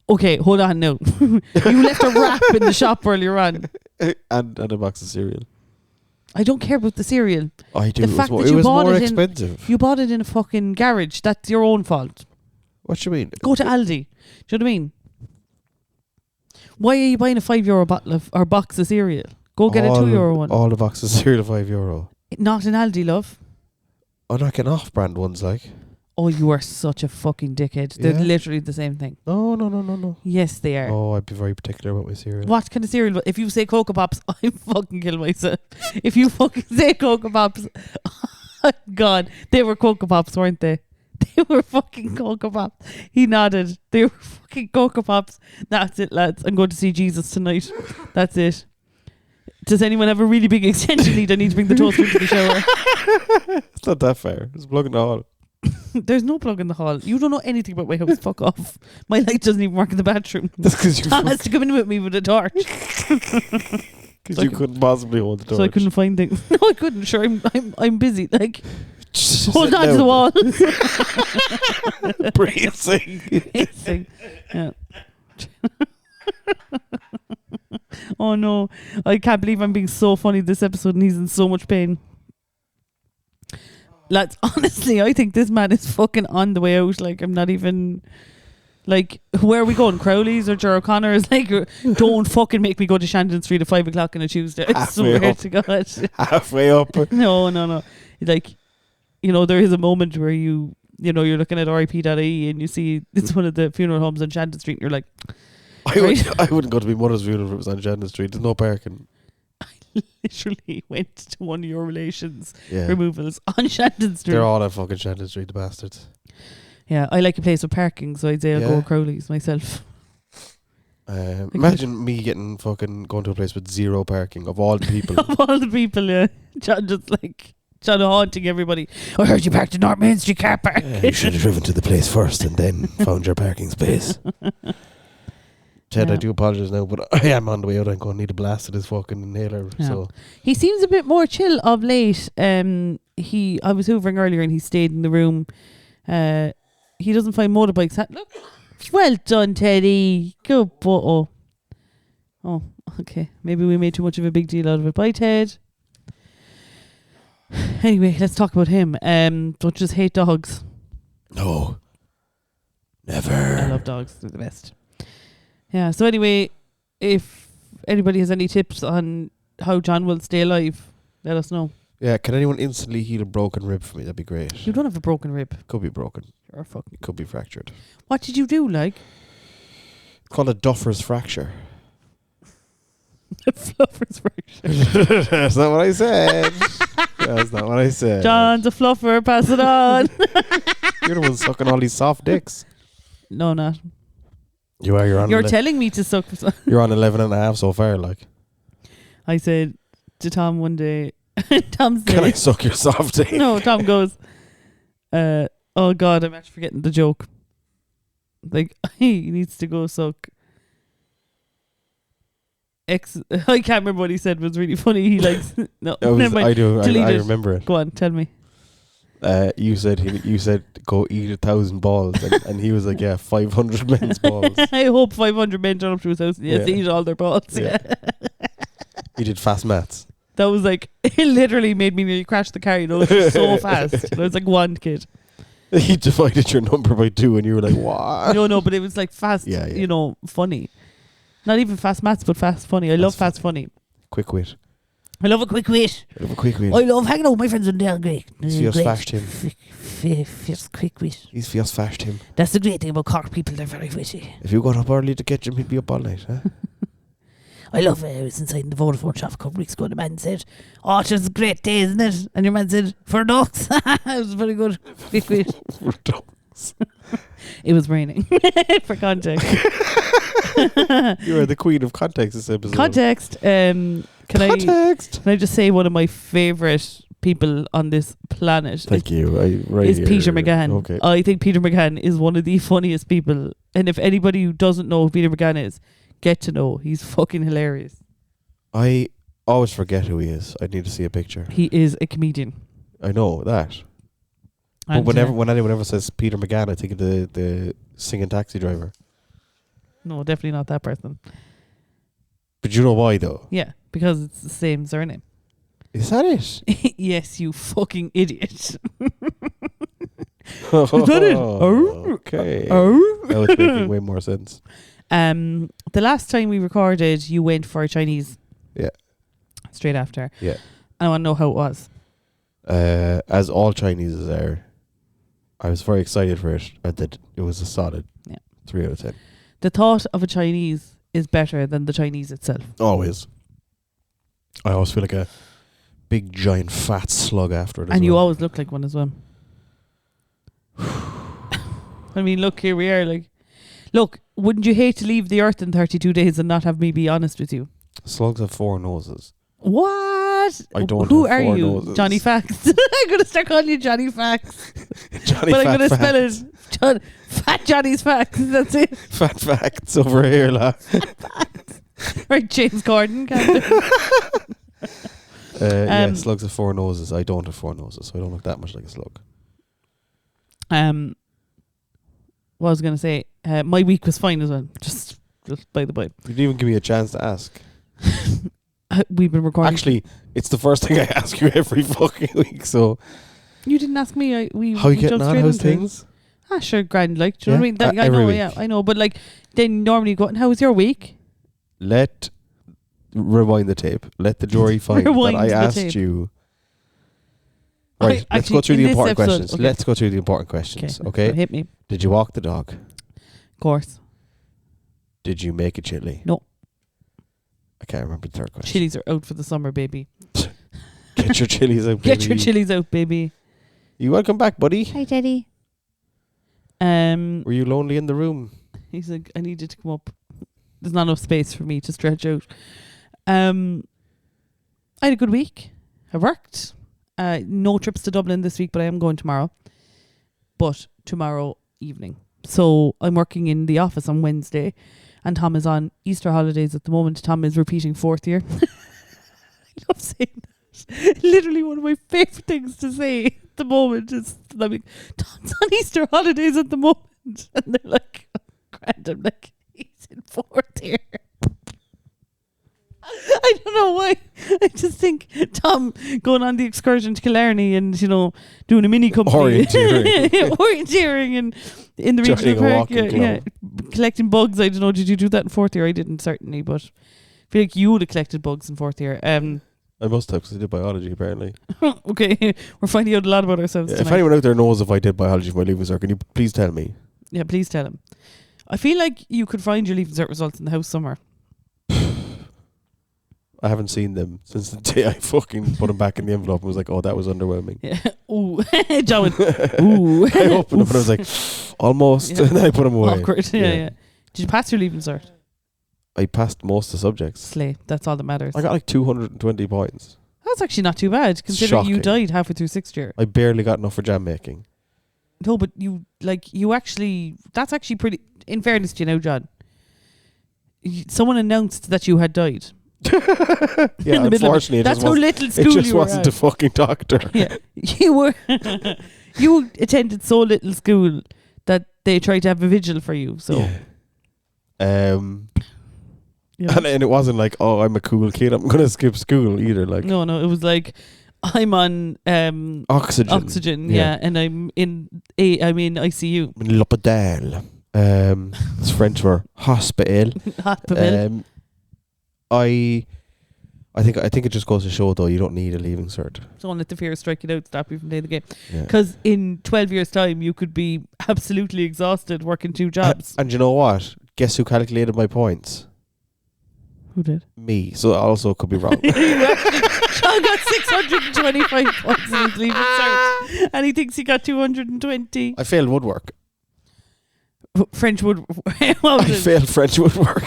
Okay, hold on now. You left a wrap in the shop earlier on. And a box of cereal. I don't care about the cereal. I do. The fact that it you was bought more it expensive. You bought it in a fucking garage. That's your own fault. What do you mean? Go to Aldi. Do you know what I mean? Why are you buying a €5 bottle of or box of cereal? Go get a €2 one. All the boxes of cereal are €5. Not in Aldi, love. I'm not getting off-brand ones, like. Oh, you are such a fucking dickhead. They're literally the same thing. No. Yes, they are. Oh, I'd be very particular about my cereal. What kind of cereal? If you say Cocoa Pops, I'm fucking kill myself. If you fucking say Cocoa Pops, God, they were Cocoa Pops, weren't they? They were fucking Cocoa Pops. He nodded. They were fucking Cocoa Pops. That's it, lads. I'm going to see Jesus tonight. That's it. Does anyone have a really big extension lead? I need to bring the toaster into the shower. It's not that far. It's plug in the hall. There's no plug in the hall. You don't know anything about my house. Fuck off. My light doesn't even work in the bathroom. That's because you Tom has to come in with me with a torch. Because you couldn't possibly hold the torch. So I couldn't find things. No, I couldn't. Sure, I'm busy. Like, Just hold on to the wall. Bracing. Yeah. Oh no. I can't believe I'm being so funny this episode and he's in so much pain. Lads, honestly, I think this man is fucking on the way out. Like, I'm not even... Like, where are we going? Crowley's or Ger O'Connor's? Like, don't fucking make me go to Shandon Street at 5 o'clock on a Tuesday. I swear to God. Halfway up. No. Like, you know, there is a moment where you're looking at RIP.ie and you see it's one of the funeral homes on Shandon Street and you're like... I wouldn't go to my mother's funeral if it was on Shandon Street. There's no parking. Literally went to one of your relations removals on Shandon Street. They're all on fucking Shandon Street, the bastards. Yeah, I like a place with parking, so I'd say I'll go to Crowley's myself. Imagine me going to a place with zero parking of all the people. Of all the people, yeah. John just like haunting everybody. I heard you parked in North Main Street car park. You should have driven to the place first and then found your parking space. Ted, I do apologise now, but I am on the way out. I'm going to need a blast of this fucking inhaler. Yeah. So he seems a bit more chill of late. I was hoovering earlier and he stayed in the room. He doesn't find motorbikes. Look, well done, Teddy. Good boy. Oh, okay. Maybe we made too much of a big deal out of it. Bye, Ted. Anyway, let's talk about him. Don't just hate dogs. No. Never. I love dogs. They're the best. Yeah, so anyway, if anybody has any tips on how John will stay alive, let us know. Yeah, can anyone instantly heal a broken rib for me? That'd be great. You don't have a broken rib. Could be broken. Or fucking. It could be fractured. What did you do, like? It's called a Duffer's fracture. A fluffer's fracture. That's not what I said. That's not what I said. John's a fluffer, pass it on. You're the one sucking all these soft dicks. No, not. You are. You're telling me to suck. You're on 11 and a half so far, like. I said to Tom one day, Tom said, can I suck your soft dick? No, Tom goes, oh God, I'm actually forgetting the joke. Like, he needs to go suck. I can't remember what he said, but it was really funny. He likes, no, never mind. I do. I remember it. Go on, tell me. You said go eat 1,000 balls, and he was like, yeah, 500 men's balls. I hope 500 men turn up to his house and to eat all their balls. Yeah. He did fast maths. That was like, it literally made me nearly crash the car, you know, it was so fast. And I was like, one kid. He divided your number by 2 and you were like, what? No, but it was like fast, you know, funny. Not even fast maths, but fast funny. I love fast funny. Quick wit. I love a quick wit. I love hanging out with my friends in Del Greek. He's fierce fashed him. Fierce quick wit. He's fierce fashed him. That's the great thing about Cork people, they're very witty. If you got up early to catch him, he'd be up all night, huh? I love it. I was inside in the Vodafone shop a couple of weeks ago and the man said, oh, it's just a great day, isn't it? And your man said, for ducks. It was very good. Quick wit. For ducks. It was raining. For context. You are the queen of context this episode. Context. Can Context. I just say one of my favourite people on this planet Thank you. is Peter McGann. Okay. I think Peter McGann is one of the funniest people. And if anybody who doesn't know who Peter McGann is, get to know. He's fucking hilarious. I always forget who he is. I need to see a picture. He is a comedian. I know that. But And, when anyone ever says Peter McGann, I think of the singing taxi driver. no, definitely not that person. But you know why though? Yeah, because it's the same surname. Is that it? Yes, you fucking idiot. Is that it? Okay. Oh. That was making way more sense. The last time we recorded, you went for a Chinese. Yeah. Straight after. Yeah. I want to know how it was. As all Chineses are, I was very excited for it. It was a solid 3 out of 10. The thought of a Chinese is better than the Chinese itself. Always. I always feel like a big, giant, fat slug after it. And you always look like one as well. I mean, look, here we are. Like, look, wouldn't you hate to leave the earth in 32 days and not have me be honest with you? Slugs have 4 noses. What? I don't Who have are 4 you? noses. Johnny Facts. I'm going to start calling you Johnny Facts. Johnny But I'm Fat going to spell Facts. it Fat Johnny's Facts. That's it. Fat facts over here, lad. Right, James Corden. Kind of. Yeah, slugs have 4 noses. I don't have 4 noses, so I don't look that much like a slug. What I was going to say, my week was fine as well. Just by the way. You didn't even give me a chance to ask. We've been recording. Actually, it's the first thing I ask you every fucking week, so... You didn't ask me. How you we getting jumped on? straight How's into it. things? Sure, grand. Like, do you know what I mean? Yeah, I every know, week. yeah, I know. But like, then normally you go, and how was your week? Rewind the tape. Let the jury find Rewind that I the asked tape. you... Right, let's go through the important questions. Okay. Let's go through the important questions, okay? Hit me. Did you walk the dog? Of course. Did you make a chili? No. I can't remember the third question. Chilies are out for the summer, baby. Get your chilies out, baby. Get your chilies out, baby. You welcome back, buddy. Hi, Daddy. Were you lonely in the room? He's like, I needed to come up. There's not enough space for me to stretch out. I had a good week. I worked. No trips to Dublin this week, but I am going tomorrow. But tomorrow evening. So I'm working in the office on Wednesday, and Tom is on Easter holidays at the moment. Tom is repeating 4th year. I love saying that. Literally one of my favourite things to say at the moment is, like, Tom's on Easter holidays at the moment. And they're like, oh, grand. I'm like, he's in 4th year. I don't know why. I just think Tom going on the excursion to Killarney and, you know, doing a mini company. Orienteering and in the regional park. Yeah, collecting bugs. I don't know. Did you do that in 4th year? I didn't, certainly, but I feel like you would have collected bugs in 4th year. I must have, because I did biology, apparently. Okay, we're finding out a lot about ourselves tonight. If anyone out there knows if I did biology for my leaving cert, can you please tell me? Yeah, please tell him. I feel like you could find your leaving cert results in the house somewhere. I haven't seen them since the day I fucking put them back in the envelope and was like, oh, that was underwhelming. Yeah. Ooh. John went, ooh. I opened them and I was like, almost. Yeah. And then I put them away. Awkward. Yeah. Did you pass your leaving cert? I passed most of the subjects. Slay. That's all that matters. I got like 220 points. That's actually not too bad, considering you Shocking. died halfway through 6th year. I barely got enough for jam making. No, but you actually, that's actually pretty, in fairness to you now, John, someone announced that you had died. Yeah, unfortunately, that's how little school it just you were wasn't at. a fucking doctor. Yeah, you attended so little school that they tried to have a vigil for you. So, yeah. Yeah. And it wasn't like, oh, I'm a cool kid, I'm gonna skip school either. Like, no, it was like, I'm on oxygen, yeah, and I'm in ICU. In l'hôpital. It's French for hospital. I think it just goes to show, though, you don't need a leaving cert. Don't let the fear strike you out, stop you from playing the game. Yeah. Because in 12 years' time, you could be absolutely exhausted working 2 jobs. And you know what? Guess who calculated my points? Who did? Me. So I also could be wrong. Sean got 625 points in his leaving cert, and he thinks he got 220. I failed woodwork. French wood. I failed French woodwork.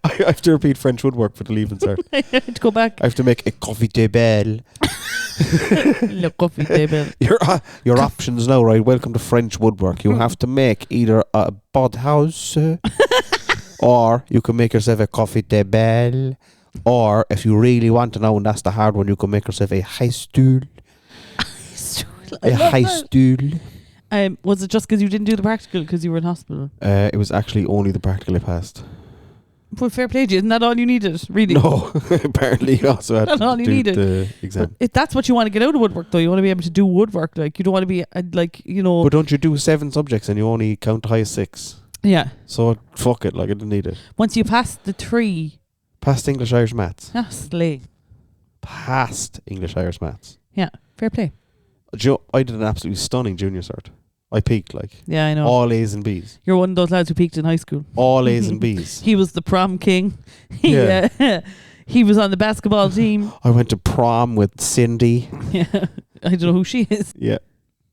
I I have to repeat French woodwork for the leaving cert. I had to go back. I have to make a coffee table. Le coffee table. Your options now, right? Welcome to French woodwork. You have to make either a bud house, or you can make yourself a coffee table, or if you really want to know, and that's the hard one, you can make yourself a high stool. A high stool. Was it just because you didn't do the practical because you were in hospital? It was actually only the practical I passed. Well, fair play to you. Isn't that all you needed, really? No, apparently you also had That's all to you do needed. the exam. But if that's what you want to get out of woodwork, though, you want to be able to do woodwork. Like, you don't want to be But don't you do 7 subjects and you only count the highest 6? Yeah. So fuck it, like I didn't need it. Once you pass the 3. Passed English, Irish, maths. Slay. Passed English, Irish, maths. Yeah, fair play. I did an absolutely stunning junior cert. I peaked, like. Yeah, I know. All A's and B's. You're one of those lads who peaked in high school. All A's and B's. He was the prom king. Yeah. He was on the basketball team. I went to prom with Cindy. Yeah. I don't know who she is. Yeah.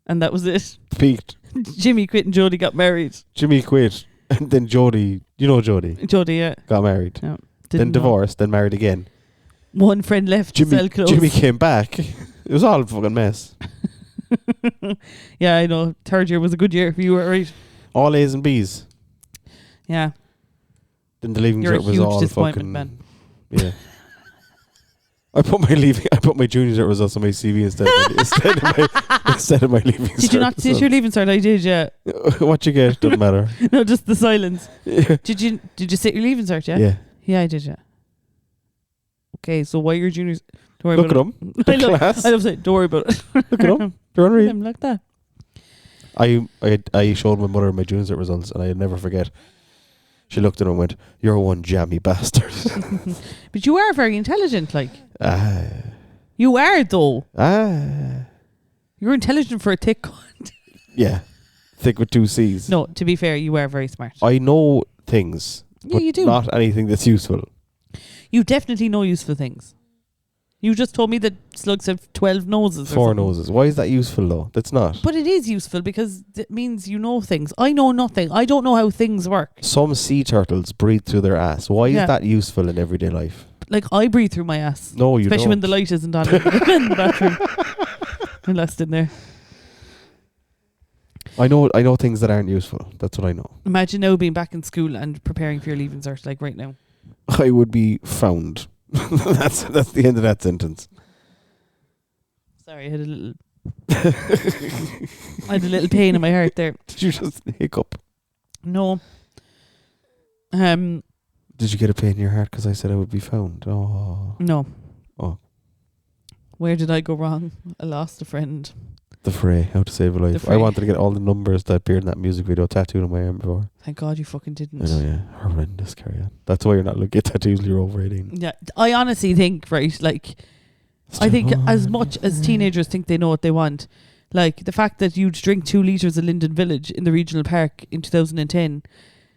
And that was it. Peaked. Jimmy quit and Jodie got married. Jimmy quit. And then Jodie, you know Jodie? Jodie, yeah. Got married. Yeah. Then divorced, then married again. One friend left to sell clothes. Jimmy came back. It was all a fucking mess. Yeah, I know. 3rd year was a good year for you, right? All A's and B's. Yeah. Then the leaving You're a cert was huge all disappointment, fucking... man. Yeah. I put my junior cert results on my CV instead of my leaving cert. Did you not did your leaving cert? I did, yeah. What you get doesn't matter. No, just the silence. Yeah. Did you sit your leaving cert, yeah? Yeah. Yeah, I did, yeah. Okay, so why your juniors? Don't worry Look at about them. it. The class. I love saying, don't worry about it. Look at them. They're unreal. I'm like that. I showed my mother my junior cert results, and I'd never forget. She looked at him and went, "You're one jammy bastard." But you are very intelligent, like. Ah. You are, though. Ah. You're intelligent for a thick cunt. Yeah. Thick with 2 C's. No, to be fair, you are very smart. I know things. Yeah, but you do. Not anything that's useful. You definitely know useful things. You just told me that slugs have 12 noses. 4 noses. Why is that useful though? That's not. But it is useful because it means you know things. I know nothing. I don't know how things work. Some sea turtles breathe through their ass. Why Yeah. is that useful in everyday life? Like, I breathe through my ass. No, you Especially don't. when the light isn't on in the bathroom. I'm lost in there. I know things that aren't useful. That's what I know. Imagine now being back in school and preparing for your leaving cert, like right now. I would be found. That's the end of that sentence. Sorry, I had a little... I had a little pain in my heart there. Did you just hiccup? No. Did you get a pain in your heart because I said I would be found? Oh. No. Oh. Where did I go wrong? I lost a friend. The Fray, How to Save a Life. I wanted to get all the numbers that appeared in that music video tattooed on my arm before. Thank God you fucking didn't. I know, yeah. Horrendous, carry on. That's why you're not looking at tattoos till you're over 18. Yeah, I honestly think, right, like, I think as much as teenagers think they know what they want, like, the fact that you'd drink 2 litres of Linden Village in the regional park in 2010,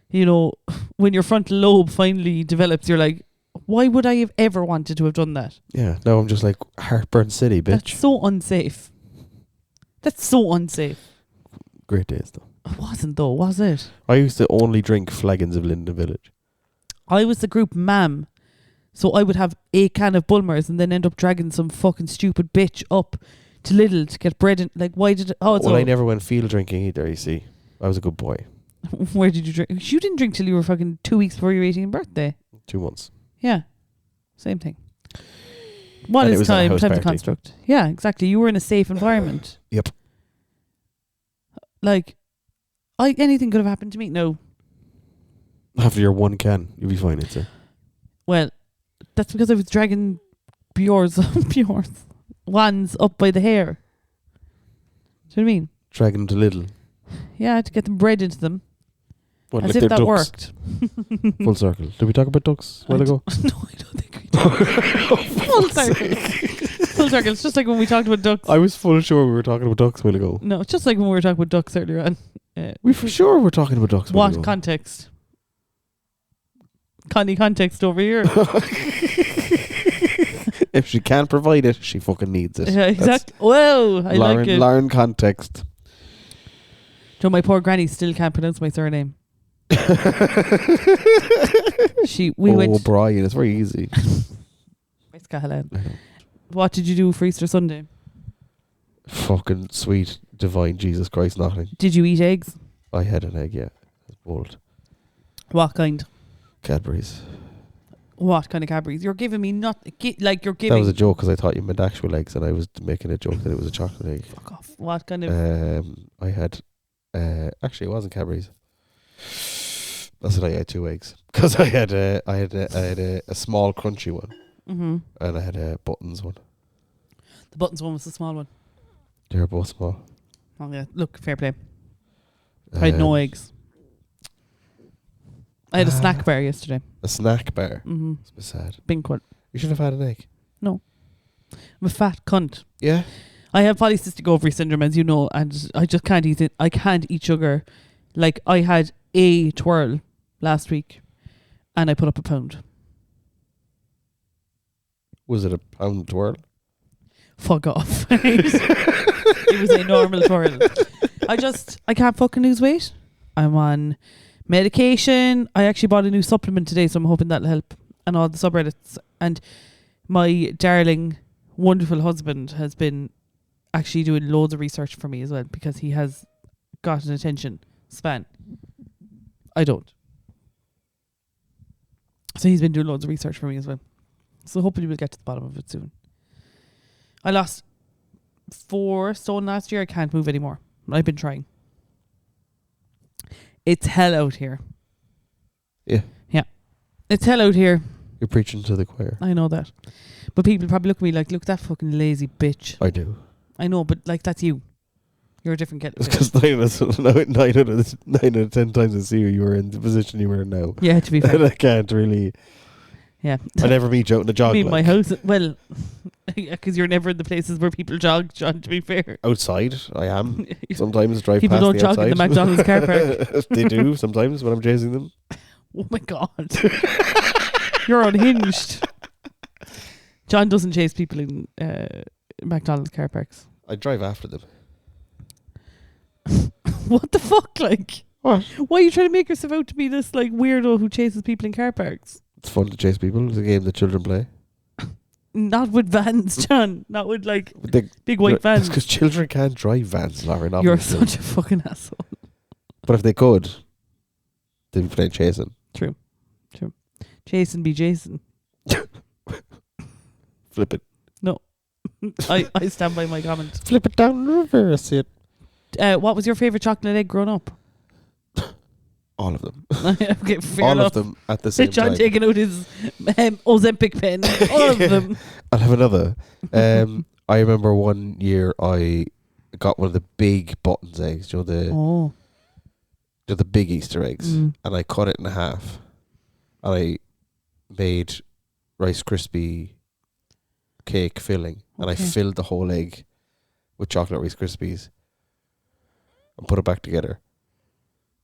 you know, when your frontal lobe finally develops, you're like, why would I have ever wanted to have done that? Yeah, now I'm just like, Heartburn City, bitch. That's so unsafe. That's so unsafe. Great days, though. It wasn't, though, was it? I used to only drink flagons of Linden Village. I was the group mam, so I would have a can of Bulmers and then end up dragging some fucking stupid bitch up to Lidl to get bread. And like, why did it? Oh, it's well, I never went field drinking either, you see. I was a good boy. Where did you drink? You didn't drink till you were fucking 2 weeks before your 18th birthday. 2 months. Yeah, same thing. What And it is was at a time? house Time's a party. construct. Yeah, exactly. You were in a safe environment. Yep. Like, anything could have happened to me. No. After your 1 can, you'll be fine, I'd say. Well, that's because I was dragging wands up by the hair. Do you know what I mean? Dragging them to Lidl. Yeah, to get them bread into them. What, As like if they're that ducks? worked. Full circle. Did we talk about ducks a while ago? No, I don't think we did. Full circle. Full circle. It's just like when we talked about ducks. I was full sure we were talking about ducks a while ago. No, it's just like when we were talking about ducks earlier on. We for sure were talking about ducks a while What ago. context? Connie Context over here. If she can't provide it, she fucking needs it. Yeah, exactly. Whoa, I like it. Lauren Context. So my poor granny still can't pronounce my surname. We went. Brian, it's very easy. Where's Cahalan? What did you do for Easter Sunday? Fucking sweet, divine Jesus Christ, nothing. Did you eat eggs? I had an egg, yeah. It's bold. What kind? Cadbury's. What kind of Cadbury's? You're giving me not like you're giving. That was a joke because I thought you meant actual eggs, and I was making a joke that it was a chocolate egg. Fuck off. What kind of? I had. Actually, it wasn't Cadbury's. That's what I had 2 eggs because I had a small crunchy one, Mm-hmm. and I had a buttons one. The buttons one was the small one. They were both small. Oh yeah, look, fair play. I had no eggs. I had a snack bar yesterday. A snack bar. Mm-hmm. It's a bit sad. Pink one. You should have had an egg. No, I'm a fat cunt. Yeah. I have polycystic ovary syndrome, as you know, and I just can't eat it. I can't eat sugar. Like, I had a twirl last week, and I put up a pound. Was it a pound twirl? Fuck off. It was a normal twirl. I can't fucking lose weight. I'm on medication. I actually bought a new supplement today, so I'm hoping that'll help. And all the subreddits. And my darling, wonderful husband has been actually doing loads of research for me as well, because he has got an attention span. I don't. So he's been doing loads of research for me as well. So hopefully we'll get to the bottom of it soon. I lost 4 stone last year. I can't move anymore. I've been trying. It's hell out here. Yeah. Yeah. It's hell out here. You're preaching to the choir. I know that. But people probably look at me like, look, that fucking lazy bitch. I do. I know, but like, that's you. You're a different kettle. It's because 9 out of 10 times I see you were in the position you were in now. Yeah, to be fair. And I can't really... Yeah. I never meet you out in the jog. Me in my house. Well, because you're never in the places where people jog, John, to be fair. Outside, I am. Sometimes drive people past don't the jog outside. in the McDonald's car park. They do sometimes when I'm chasing them. Oh my God. You're unhinged. John doesn't chase people in McDonald's car parks. I drive after them. What the fuck, like? What? Why are you trying to make yourself out to be this like weirdo who chases people in car parks? It's fun to chase people. It's a game that children play. Not with vans, John. Not with like big white It's vans. because children can't drive vans, Lauren. You're obviously. such a fucking asshole. But if they could, they'd be playing chasing. True. Jason be Jason. Flip it. No. I stand by my comment. Flip it down the river. I see it. What was your favourite chocolate egg growing up? All of them. Okay, fair All enough. of them at the same John time. taking out his Ozempic pen. All of them. I'll have another. I remember one year I got one of the big buttons eggs. You know the big Easter eggs, and I cut it in half, and I made Rice Krispie cake filling, and I filled the whole egg with chocolate Rice Krispies, and put it back together,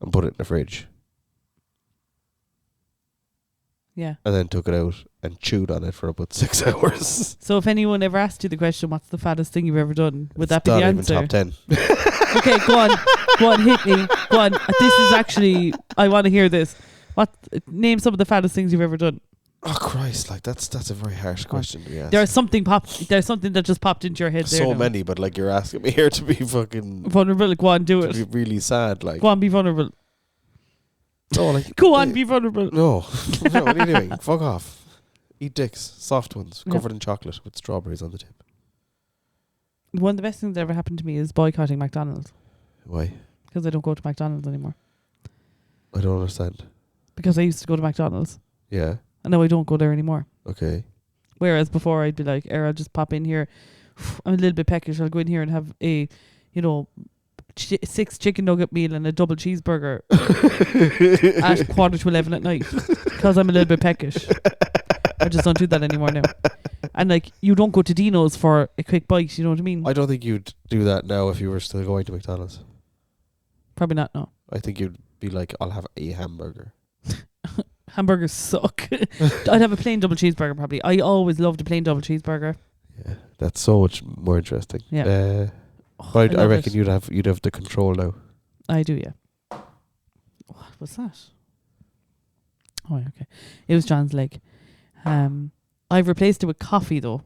and put it in the fridge. Yeah. And then took it out and chewed on it for about 6 hours. So if anyone ever asked you the question, what's the fattest thing you've ever done? Would that be Not the even answer? top 10. Okay, go on, hit me. Go on. This is actually, I want to hear this. Name some of the fattest things you've ever done. Oh Christ! Like that's a very harsh question to be asked. There's something that just popped into your head. So there now. many, but like you're asking me here to be fucking Vulnerable. Go on, do to it. be really sad. Like Go on, be vulnerable. no, like Go on, be vulnerable. no, no. What are you doing? Fuck off. Eat dicks, soft ones, Yeah. covered in chocolate with strawberries on the tip. One of the best things that ever happened to me is boycotting McDonald's, Why? because I don't go to McDonald's anymore. I don't understand. Because I used to go to McDonald's, Yeah. and now I don't go there anymore. Okay. Whereas before I'd be like, I'll just pop in here. I'm a little bit peckish. I'll go in here and have a, 6 chicken nugget meal and a double cheeseburger at 11:15 at night, because I'm a little bit peckish. I just don't do that anymore now. And like, you don't go to Dino's for a quick bite, you know what I mean? I don't think you'd do that now if you were still going to McDonald's. Probably not, no. I think you'd be like, I'll have a hamburger. Hamburgers suck. I'd have a plain double cheeseburger probably. I always loved a plain double cheeseburger. Yeah, that's so much more interesting. Yeah. But I love reckon it. you'd have the control now. I do, yeah. What was that? Oh, okay. It was John's leg. I've replaced it with coffee though.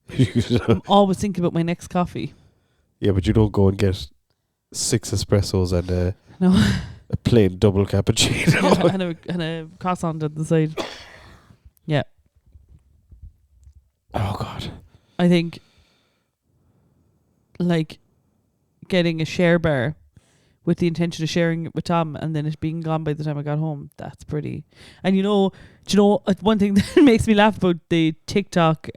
I'm always thinking about my next coffee. Yeah, but you don't go and get 6 espressos and No. a plain double cappuccino. and a croissant at the side. Yeah. Oh God. I think like getting a share bar with the intention of sharing it with Tom and then it being gone by the time I got home, that's pretty. And do you know one thing that makes me laugh about the TikTok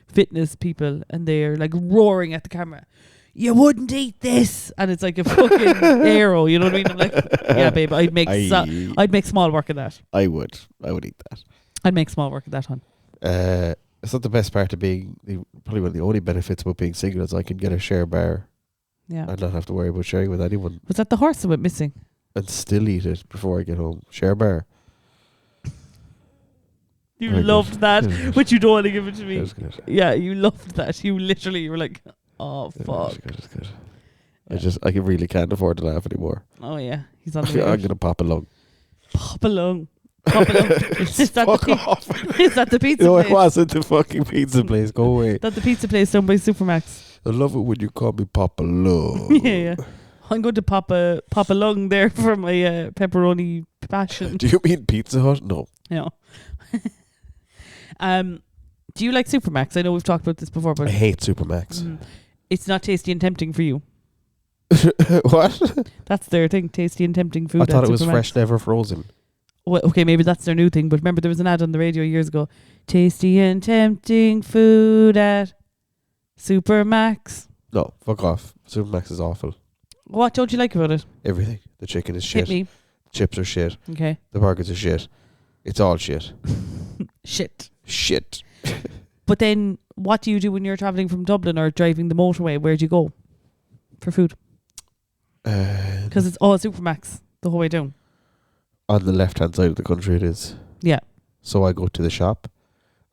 fitness people, and they're like roaring at the camera, you wouldn't eat this, and it's like a fucking arrow, you know what I mean? I'm like, yeah babe, I'd make small work of that. I would eat that. I'd make small work of that, hon. It's not the best part of being probably one of the only benefits about being single is I can get a share bar. Yeah. I'd not have to worry about sharing with anyone. Was that the horse that went missing? And still eat it before I get home. Share bar. You loved that, but you don't want to give it to me. It was good. Yeah, you loved that. You literally were like, oh fuck. It's good. Yeah. I really can't afford to laugh anymore. Oh yeah, he's on the I'm gonna pop along. Pop along. Is that the pizza No, place? it wasn't the fucking pizza place. Go away. That the pizza place down by Supermax. I love it when you call me Papa Lung. Yeah. I'm going to pop a lung there for my pepperoni passion. Do you mean Pizza Hut? No. No. Do you like Supermax? I know we've talked about this before, but I hate Supermax. It's not tasty and tempting for you. What? That's their thing, tasty and tempting food. I thought it was Supermax. fresh, never frozen. Well, okay, maybe that's their new thing, but remember there was an ad on the radio years ago. Tasty and tempting food at Supermax. No, fuck off. Supermax is awful. What don't you like about it? Everything. The chicken is shit. Hit me. Chips are shit. Okay. The burgers are shit. It's all shit. Shit. But then what do you do when you're travelling from Dublin or driving the motorway? Where do you go for food? Because it's all Supermax the whole way down. On the left-hand side of the country it is. Yeah. So I go to the shop.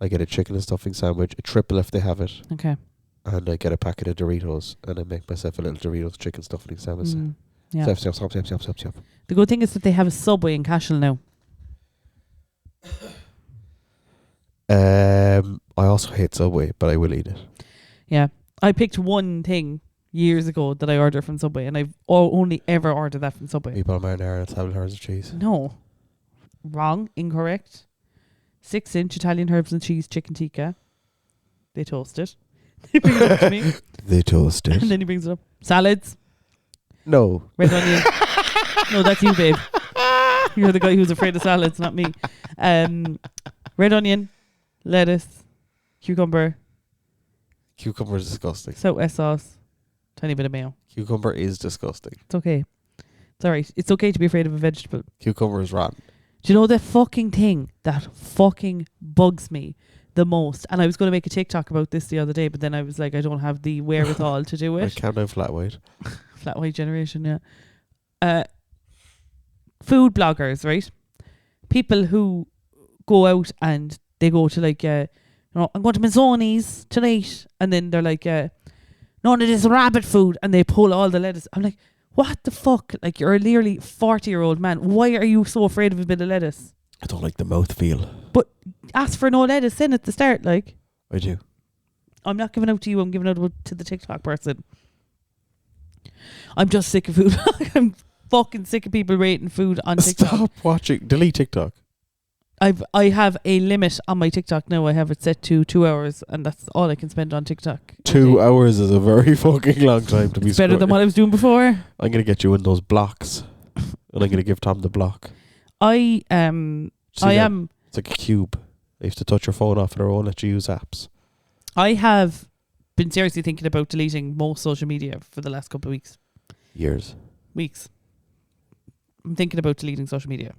I get a chicken and stuffing sandwich, a triple if they have it. Okay. And I get a packet of Doritos and I make myself a little Doritos chicken stuffing sandwich. Yeah. Stop. The good thing is that they have a Subway in Cashel now. I also hate Subway, but I will eat it. Yeah. I picked one thing years ago that I ordered from Subway, and I've only ever ordered that from Subway. Meatball marinara and table herbs and cheese. No. Wrong. Incorrect. 6-inch Italian herbs and cheese chicken tikka. They toast it. They bring it up to me. They toast it. And then he brings it up. Salads. No. Red onion. No, that's you, babe. You're the guy who's afraid of salads, not me. Red onion, lettuce, cucumber. Cucumber is disgusting. Southwest sauce. Tiny bit of mayo. Cucumber is disgusting. It's okay. It's alright. It's okay to be afraid of a vegetable. Cucumber is rotten. Do you know the fucking thing that fucking bugs me the most? And I was going to make a TikTok about this the other day, but then I was like, I don't have the wherewithal to do I it. count down flat white. Flat white generation, yeah. Food bloggers, right? People who go out and they go to like, I'm going to Mazzoni's tonight. And then they're like, none of this rabbit food. And they pull all the lettuce. I'm like, what the fuck? Like, you're a nearly 40-year-old man. Why are you so afraid of a bit of lettuce? I don't like the mouthfeel. But ask for no lettuce in at the start, like. I do. I'm not giving out to you. I'm giving out to the TikTok person. I'm just sick of food. I'm fucking sick of people rating food on TikTok. Stop watching. Delete TikTok. I have a limit on my TikTok now. I have it set to 2 hours, and that's all I can spend on TikTok. 2 hours is a very fucking long time to be It's better than what I was doing before. I'm going to get you in those blocks. And I'm going to give Tom the block. I am. It's like a cube. You have to touch your phone off and it won't let you use apps. I have been seriously thinking about deleting most social media for the last couple of weeks. Weeks. I'm thinking about deleting social media.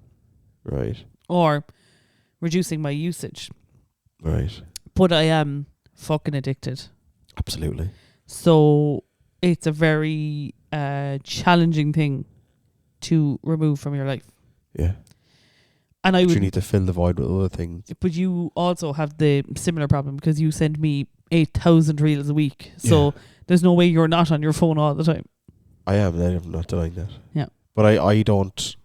Right. Or reducing my usage. Right. But I am fucking addicted. Absolutely. So it's a very challenging thing to remove from your life. Yeah. And you need to fill the void with other things. But you also have the similar problem because you send me 8,000 reels a week. So there's no way you're not on your phone all the time. I am. I'm not denying that. Yeah. But I don't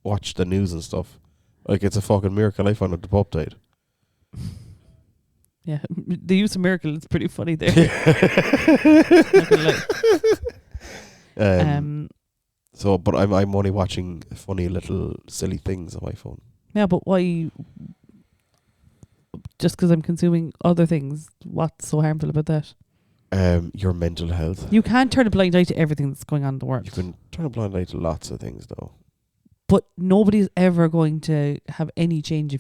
watch the news and stuff. Like, it's a fucking miracle I found out the Pope died. Yeah, the use of miracle is pretty funny there. Not gonna lie. So, but I'm only watching funny little silly things on my phone. Yeah, but why? Just because I'm consuming other things, what's so harmful about that? Your mental health. You can't turn a blind eye to everything that's going on in the world. You can turn a blind eye to lots of things, though. But nobody's ever going to have any change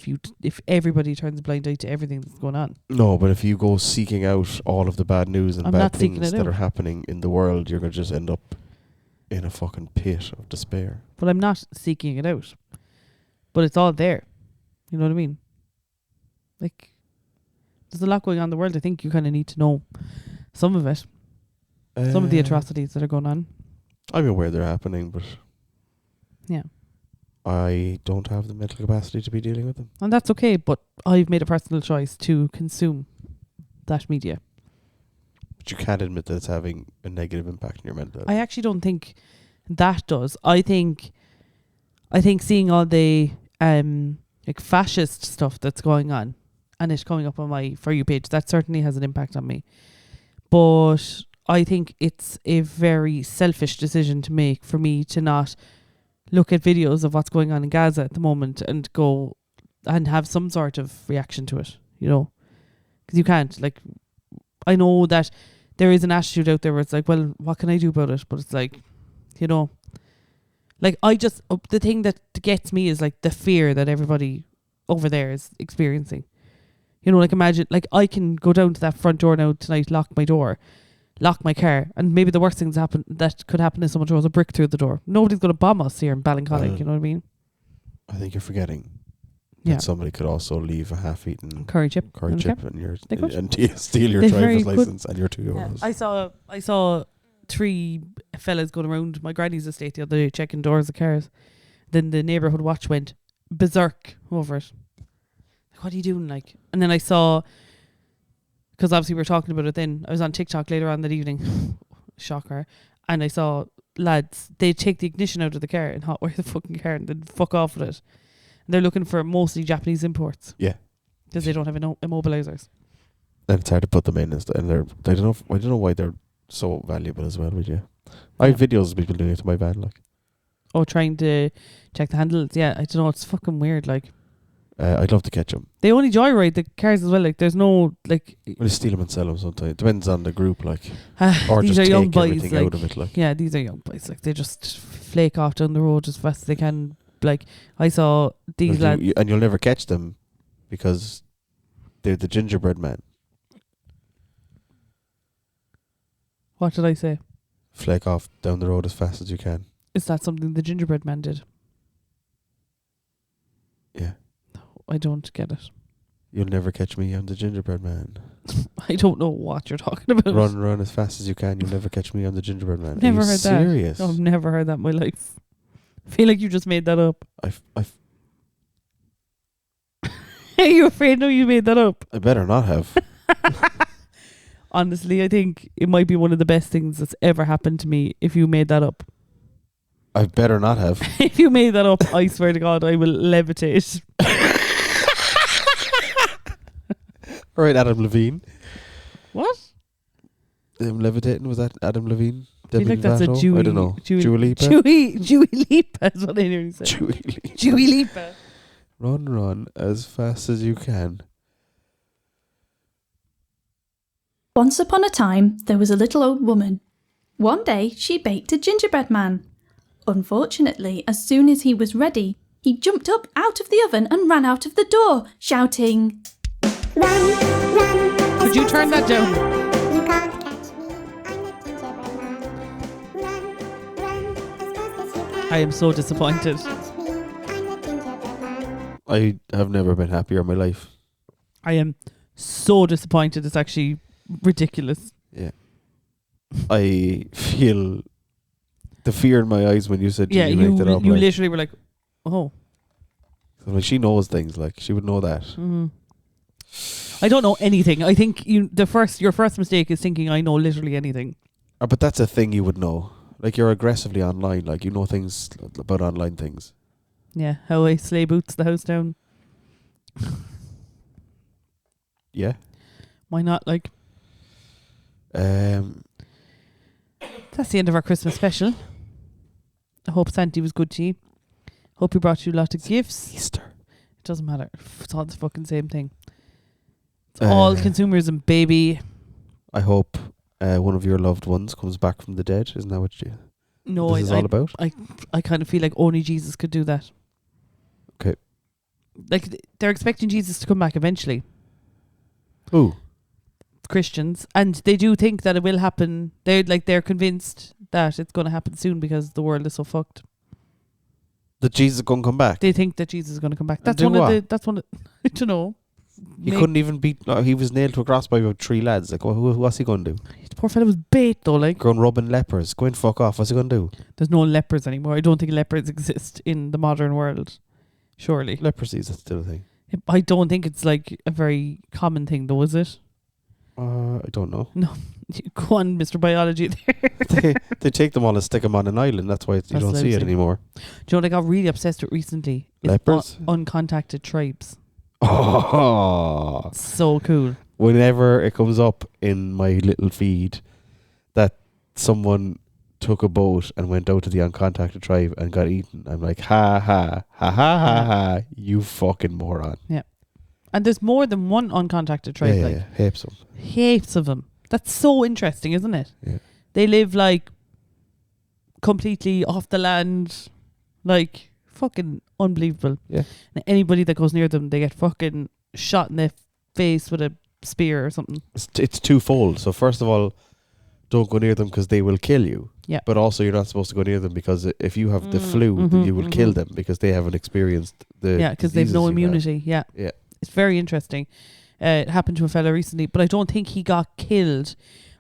if everybody turns a blind eye to everything that's going on. No, but if you go seeking out all of the bad news and I'm bad not seeking things it that out. are happening in the world, you're going to just end up in a fucking pit of despair. But I'm not seeking it out. But it's all there. You know what I mean? Like, there's a lot going on in the world. I think you kind of need to know some of it. Some of the atrocities that are going on. I'm aware they're happening, but yeah, I don't have the mental capacity to be dealing with them. And that's okay, but I've made a personal choice to consume that media. But you can't admit that it's having a negative impact on your mental health. I actually don't think that does. I think seeing all the like fascist stuff that's going on and it's coming up on my For You page, that certainly has an impact on me. But I think it's a very selfish decision to make for me to not look at videos of what's going on in Gaza at the moment and go and have some sort of reaction to it, you know? Because you can't. Like, I know that there is an attitude out there where it's like, well, what can I do about it? But it's like, you know, like the thing that gets me is like the fear that everybody over there is experiencing. You know, like imagine, like I can go down to that front door now tonight, lock my door, lock my car, and maybe the worst things that could happen is someone throws a brick through the door. Nobody's going to bomb us here in Ballincollig, you know what I mean? I think you're forgetting Yeah. that somebody could also leave a half-eaten Curry chip and steal your They driver's very could. license and your €2. Yeah. I saw 3 fellas going around my granny's estate the other day checking doors of cars. Then the neighbourhood watch went berserk over it. Like, what are you doing? Like, and then I saw, because obviously we were talking about it then, I was on TikTok later on that evening, shocker, and I saw lads, they take the ignition out of the car and hotwire the fucking car and then fuck off with it. And they're looking for mostly Japanese imports. Yeah. Because they don't have immobilizers. And it's hard to put them in, and I don't know why they're so valuable as well, would you? I have videos of people doing it to my van, like. Oh, trying to check the handles. Yeah, I don't know, it's fucking weird, like. I'd love to catch them. They only joyride the cars as well, like there's no, like. Well, they steal them and sell them sometimes. It depends on the group, like. Or These just are take young boys, everything like, out of it, like. yeah, these are young boys, like they just flake off down the road as fast as they can. Like, I saw these lads. And you'll never catch them because they're the gingerbread man. What did I say? Flake off down the road as fast as you can. Is that something the gingerbread man did? Yeah. I don't get it. You'll never catch me, I'm the gingerbread man. I don't know what you're talking about. Run as fast as you can. You'll never catch me, I'm the gingerbread man. Never Are you heard serious? that. No, I've never heard that in my life. I feel like you just made that up. Are you afraid now you made that up? I better not have. Honestly, I think it might be one of the best things that's ever happened to me if you made that up. I better not have. If you made that up, I swear to God, I will levitate. All right, Adam Levine. What? Levitating, was that Adam Levine? I feel like that's a Dewey. I don't know. Dua Lipa? Dewey Lipa is what I nearly said. Dewey Lipa. Run as fast as you can. Once upon a time, there was a little old woman. One day, she baked a gingerbread man. Unfortunately, as soon as he was ready, he jumped up out of the oven and ran out of the door, shouting, "Run! Could you turn that down? You can't catch me, I'm a gingerbread man. Run as fast as you can. I am so disappointed. Catch me, I'm a gingerbread man." I have never been happier in my life. I am so disappointed. It's actually ridiculous. Yeah. I feel the fear in my eyes when you said Yeah, you you make that up. you like, literally were like, oh. like she knows things, like she would know that. Mm-hmm. I don't know anything. I think your first mistake is thinking I know literally anything. But that's a thing you would know. Like you're aggressively online, like you know things about online things. Yeah, how I sleigh boots the house down. Yeah. Why not? Like, Um. that's the end of our Christmas special. I hope Santa was good to you. Hope he brought you a lot of gifts. Easter. It doesn't matter. It's all the fucking same thing. It's all consumerism, baby. I hope one of your loved ones comes back from the dead. Isn't that what this is all about? I kind of feel like only Jesus could do that. Okay. Like, they're expecting Jesus to come back eventually. Who? Christians, and they do think that it will happen. They're convinced that it's going to happen soon because the world is so fucked. That Jesus is going to come back? They think that Jesus is going to come back. That's do one what? of the. That's one of. I don't know. He couldn't even beat. No, he was nailed to a cross by about 3 lads. Like, what's he going to do? The poor fella was bait though. Like, Going rubbing lepers. Go and fuck off. What's he going to do? there's no lepers anymore. I don't think lepers exist in the modern world. Surely, Leprosy is still a thing. I don't think it's like a very common thing though. Is it? I don't know. Go on, Mr. Biology. There. they take them all and stick them on an island. That's why you don't see it anymore. Do you know what I got really obsessed with recently? Is Lepers? Uncontacted tribes. Oh, So cool. whenever it comes up in my little feed that someone took a boat and went out to the uncontacted tribe and got eaten, I'm like, ha ha ha ha ha ha, you fucking moron. Yeah. And there's more than one uncontacted tribe. Yeah. Heaps of them. Heaps of them. That's so interesting, isn't it? Yeah. They live like completely off the land, like fucking unbelievable. Yeah. And anybody that goes near them, they get fucking shot in the face with a spear or something. It's twofold. So first of all, don't go near them because they will kill you. Yeah. But also you're not supposed to go near them because if you have the flu, you will kill them because they haven't experienced the because they've no immunity. Yeah. Yeah. It's very interesting. It happened to a fella recently, but I don't think he got killed.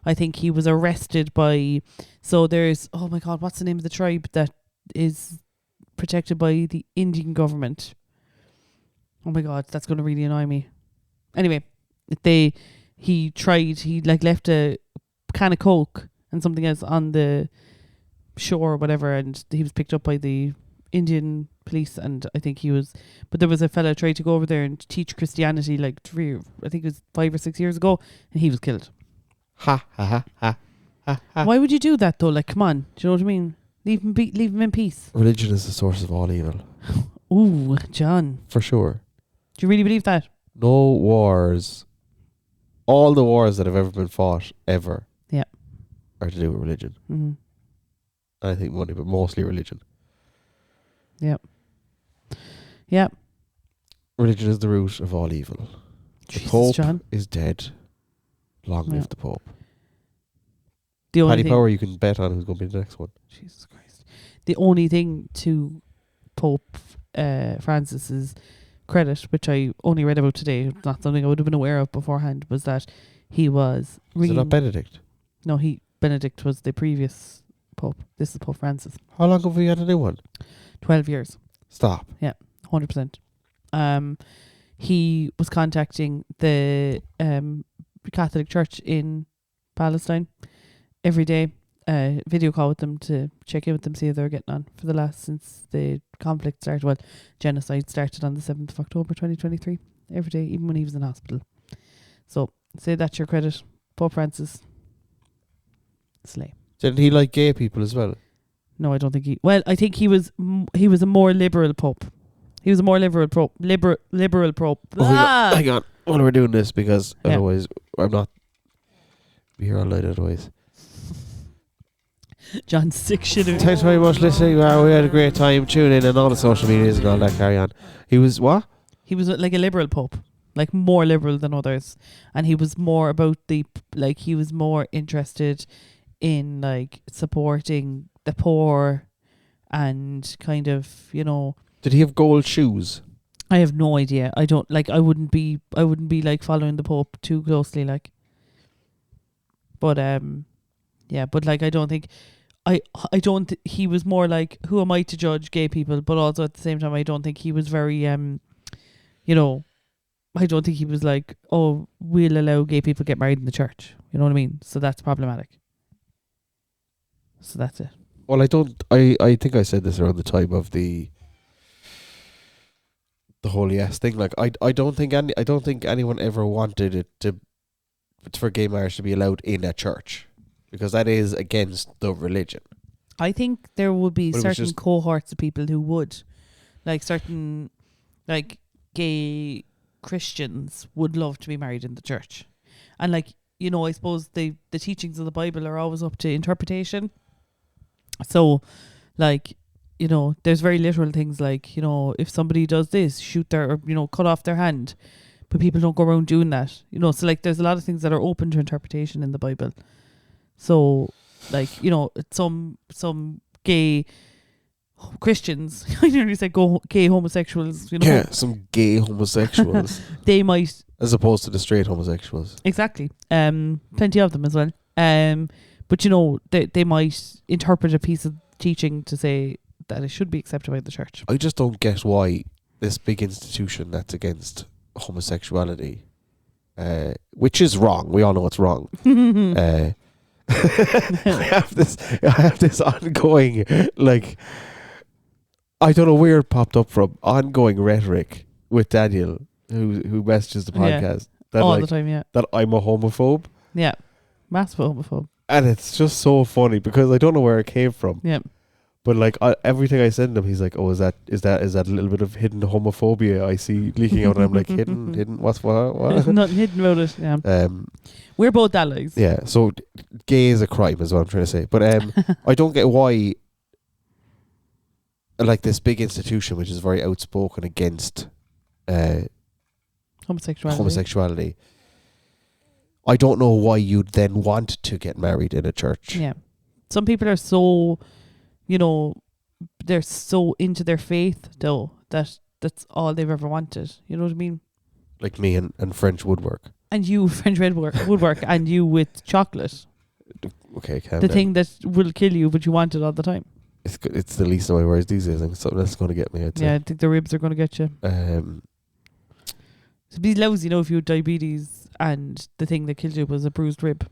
I think he was arrested by... So there's... Oh my God, what's the name of the tribe that is protected by the Indian government? Oh my God, that's going to really annoy me. Anyway, he left a can of Coke and something else on the shore or whatever, and he was picked up by the Indian police, and I think he was... But there was a fella tried to go over there and teach Christianity like I think it was 5 or 6 years ago, and he was killed. Ha ha ha ha ha ha. Why would you do that though? Like, come on, do you know what I mean? Leave him in peace. Religion is the source of all evil. Ooh, John. For sure. Do you really believe that? No wars. All the wars that have ever been fought, ever, are to do with religion. Mm-hmm. I think money, but mostly religion. Yep. Yep. Religion is the root of all evil. Jesus, The Pope John. is dead. Long live the Pope. The only Paddy thing, Power, you can bet on who's going to be the next one. Jesus Christ. The only thing to Pope Francis's credit, which I only read about today, not something I would have been aware of beforehand, was that he was... Is it not Benedict? No, Benedict was the previous Pope. This is Pope Francis. How long have we had a new one? 12 years. Stop. 100%. He was contacting the Catholic Church in Palestine every day, video call with them to check in with them, see how they're getting on for the last, since the conflict started. Well, genocide started on the 7th of October 2023. Every day, even when he was in hospital. So, say that's your credit. Pope Francis. Slay. Didn't he like gay people as well? No, I don't think he... Well, I think he was a more liberal Pope. He was a more liberal Pope. Liberal Pope. Oh, hang on. Well, we're doing this because otherwise I'm not... Be here all night otherwise. John's sick shit. Thanks very much for listening. Wow, we had a great time. Tune in and all the social medias and all that, carry on. He was what? He was like a liberal Pope. Like more liberal than others. And he was more about he was more interested in like supporting the poor and kind of, you know... Did he have gold shoes? I have no idea. I don't like. I wouldn't be like following the Pope too closely, like. But but like I don't think, he was more like, who am I to judge gay people? But also at the same time, I don't think he was very you know, I don't think he was like, oh, we'll allow gay people to get married in the church. You know what I mean? So that's problematic. So that's it. Well, I think I said this around the time of the the whole yes thing. Like I don't think anyone ever wanted it for gay marriage to be allowed in a church, because that is against the religion. I think there would be But it was certain just- cohorts of people who would, like certain, like gay Christians would love to be married in the church, and like, you know, I suppose the teachings of the Bible are always up to interpretation. So, like, you know, there's very literal things like, you know, if somebody does this, shoot their, or, you know, cut off their hand, but people don't go around doing that, you know. So like, there's a lot of things that are open to interpretation in the Bible. So, like, you know, some gay Christians, I nearly said gay homosexuals, you know. Yeah, some gay homosexuals They might, as opposed to the straight homosexuals. exactly, plenty of them as well. But you know, they might interpret a piece of teaching to say that it should be accepted by the church. I just don't get why this big institution that's against homosexuality, which is wrong. We all know it's wrong. I have this ongoing, like, I don't know where it popped up from, ongoing rhetoric with Daniel, who messages the Yeah. podcast, that All like, the time, yeah. that I'm a homophobe. Yeah. Massive homophobe. And it's just so funny because I don't know where it came from. Yeah. But like everything I send him, he's like, "Oh, is that a little bit of hidden homophobia I see leaking out?" And I'm like, "Hidden? What's what?" Nothing hidden about it, yeah. We're both allies. Yeah. So gay is a crime, is what I'm trying to say. But I don't get why, like, this big institution which is very outspoken against homosexuality. I don't know why you'd then want to get married in a church. Yeah. Some people are so, you know, they're so into their faith though that that's all they've ever wanted. You know what I mean? Like me and French woodwork. And you, French woodwork, and you with chocolate. Okay, calm The down. thing that will kill you, but you want it all the time. It's the least of my worries these days. I think something that's going to get me. I'd say. Yeah, I think the ribs are going to get you. So be lousy, you know, if you had diabetes and the thing that killed you was a bruised rib.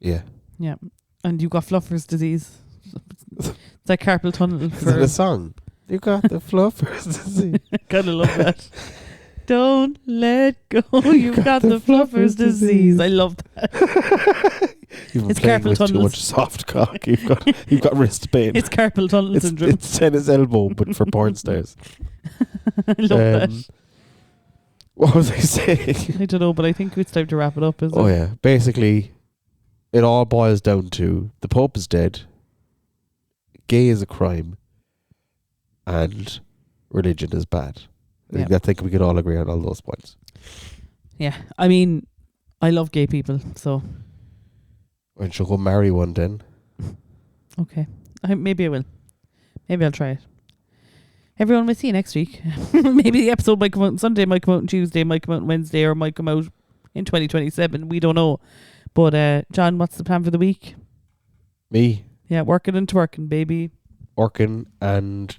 Yeah. Yeah. And you got fluffer's disease. It's like carpal tunnel. Is it a song? You got the fluffers disease. Kind of love that. Don't let go. You've got the fluffer's disease. I love that. You've been It's playing carpal with too tunnels. much soft cock. You've got wrist pain. It's carpal tunnel syndrome. It's tennis elbow, but for porn stars. I love that. What was I saying? I don't know, but I think it's time to wrap it up, isn't Oh it? yeah. Basically, it all boils down to the Pope is dead, gay is a crime, and religion is bad. I think we could all agree on all those points. Yeah. I mean, I love gay people, so And she'll go marry one then. okay. Maybe I will. Maybe I'll try it. Everyone, we'll see you next week. Maybe the episode might come out on Sunday, might come out on Tuesday, might come out on Wednesday, or might come out in 2027. We don't know. But John, what's the plan for the week? Me, Yeah, working and twerking, baby. working and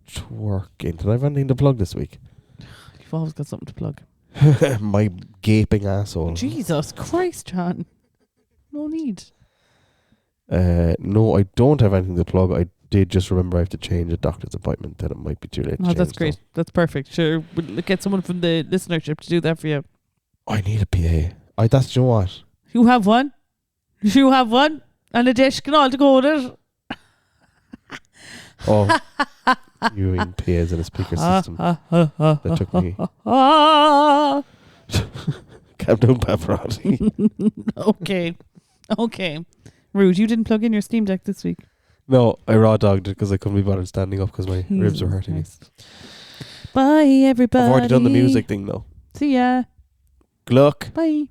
twerking. Did I have anything to plug this week? You've always got something to plug. My gaping asshole. Jesus Christ, John. No need. No, I don't have anything to plug. I did just remember I have to change a doctor's appointment, then it might be too late. Oh, that's great. That's perfect. Sure, we'll get someone from the listenership to do that for you. I need a PA. That's, you know what? You have one? You have one? And a desk and all to go with it? Oh, you mean PAs in a speaker system. That took me. Calm down, Pavarotti. Okay. Rude, you didn't plug in your Steam Deck this week. No, I raw dogged it because I couldn't be bothered standing up because my ribs were hurting me. Christ. Bye, everybody. I've already done the music thing though. See ya. Gluck. Bye.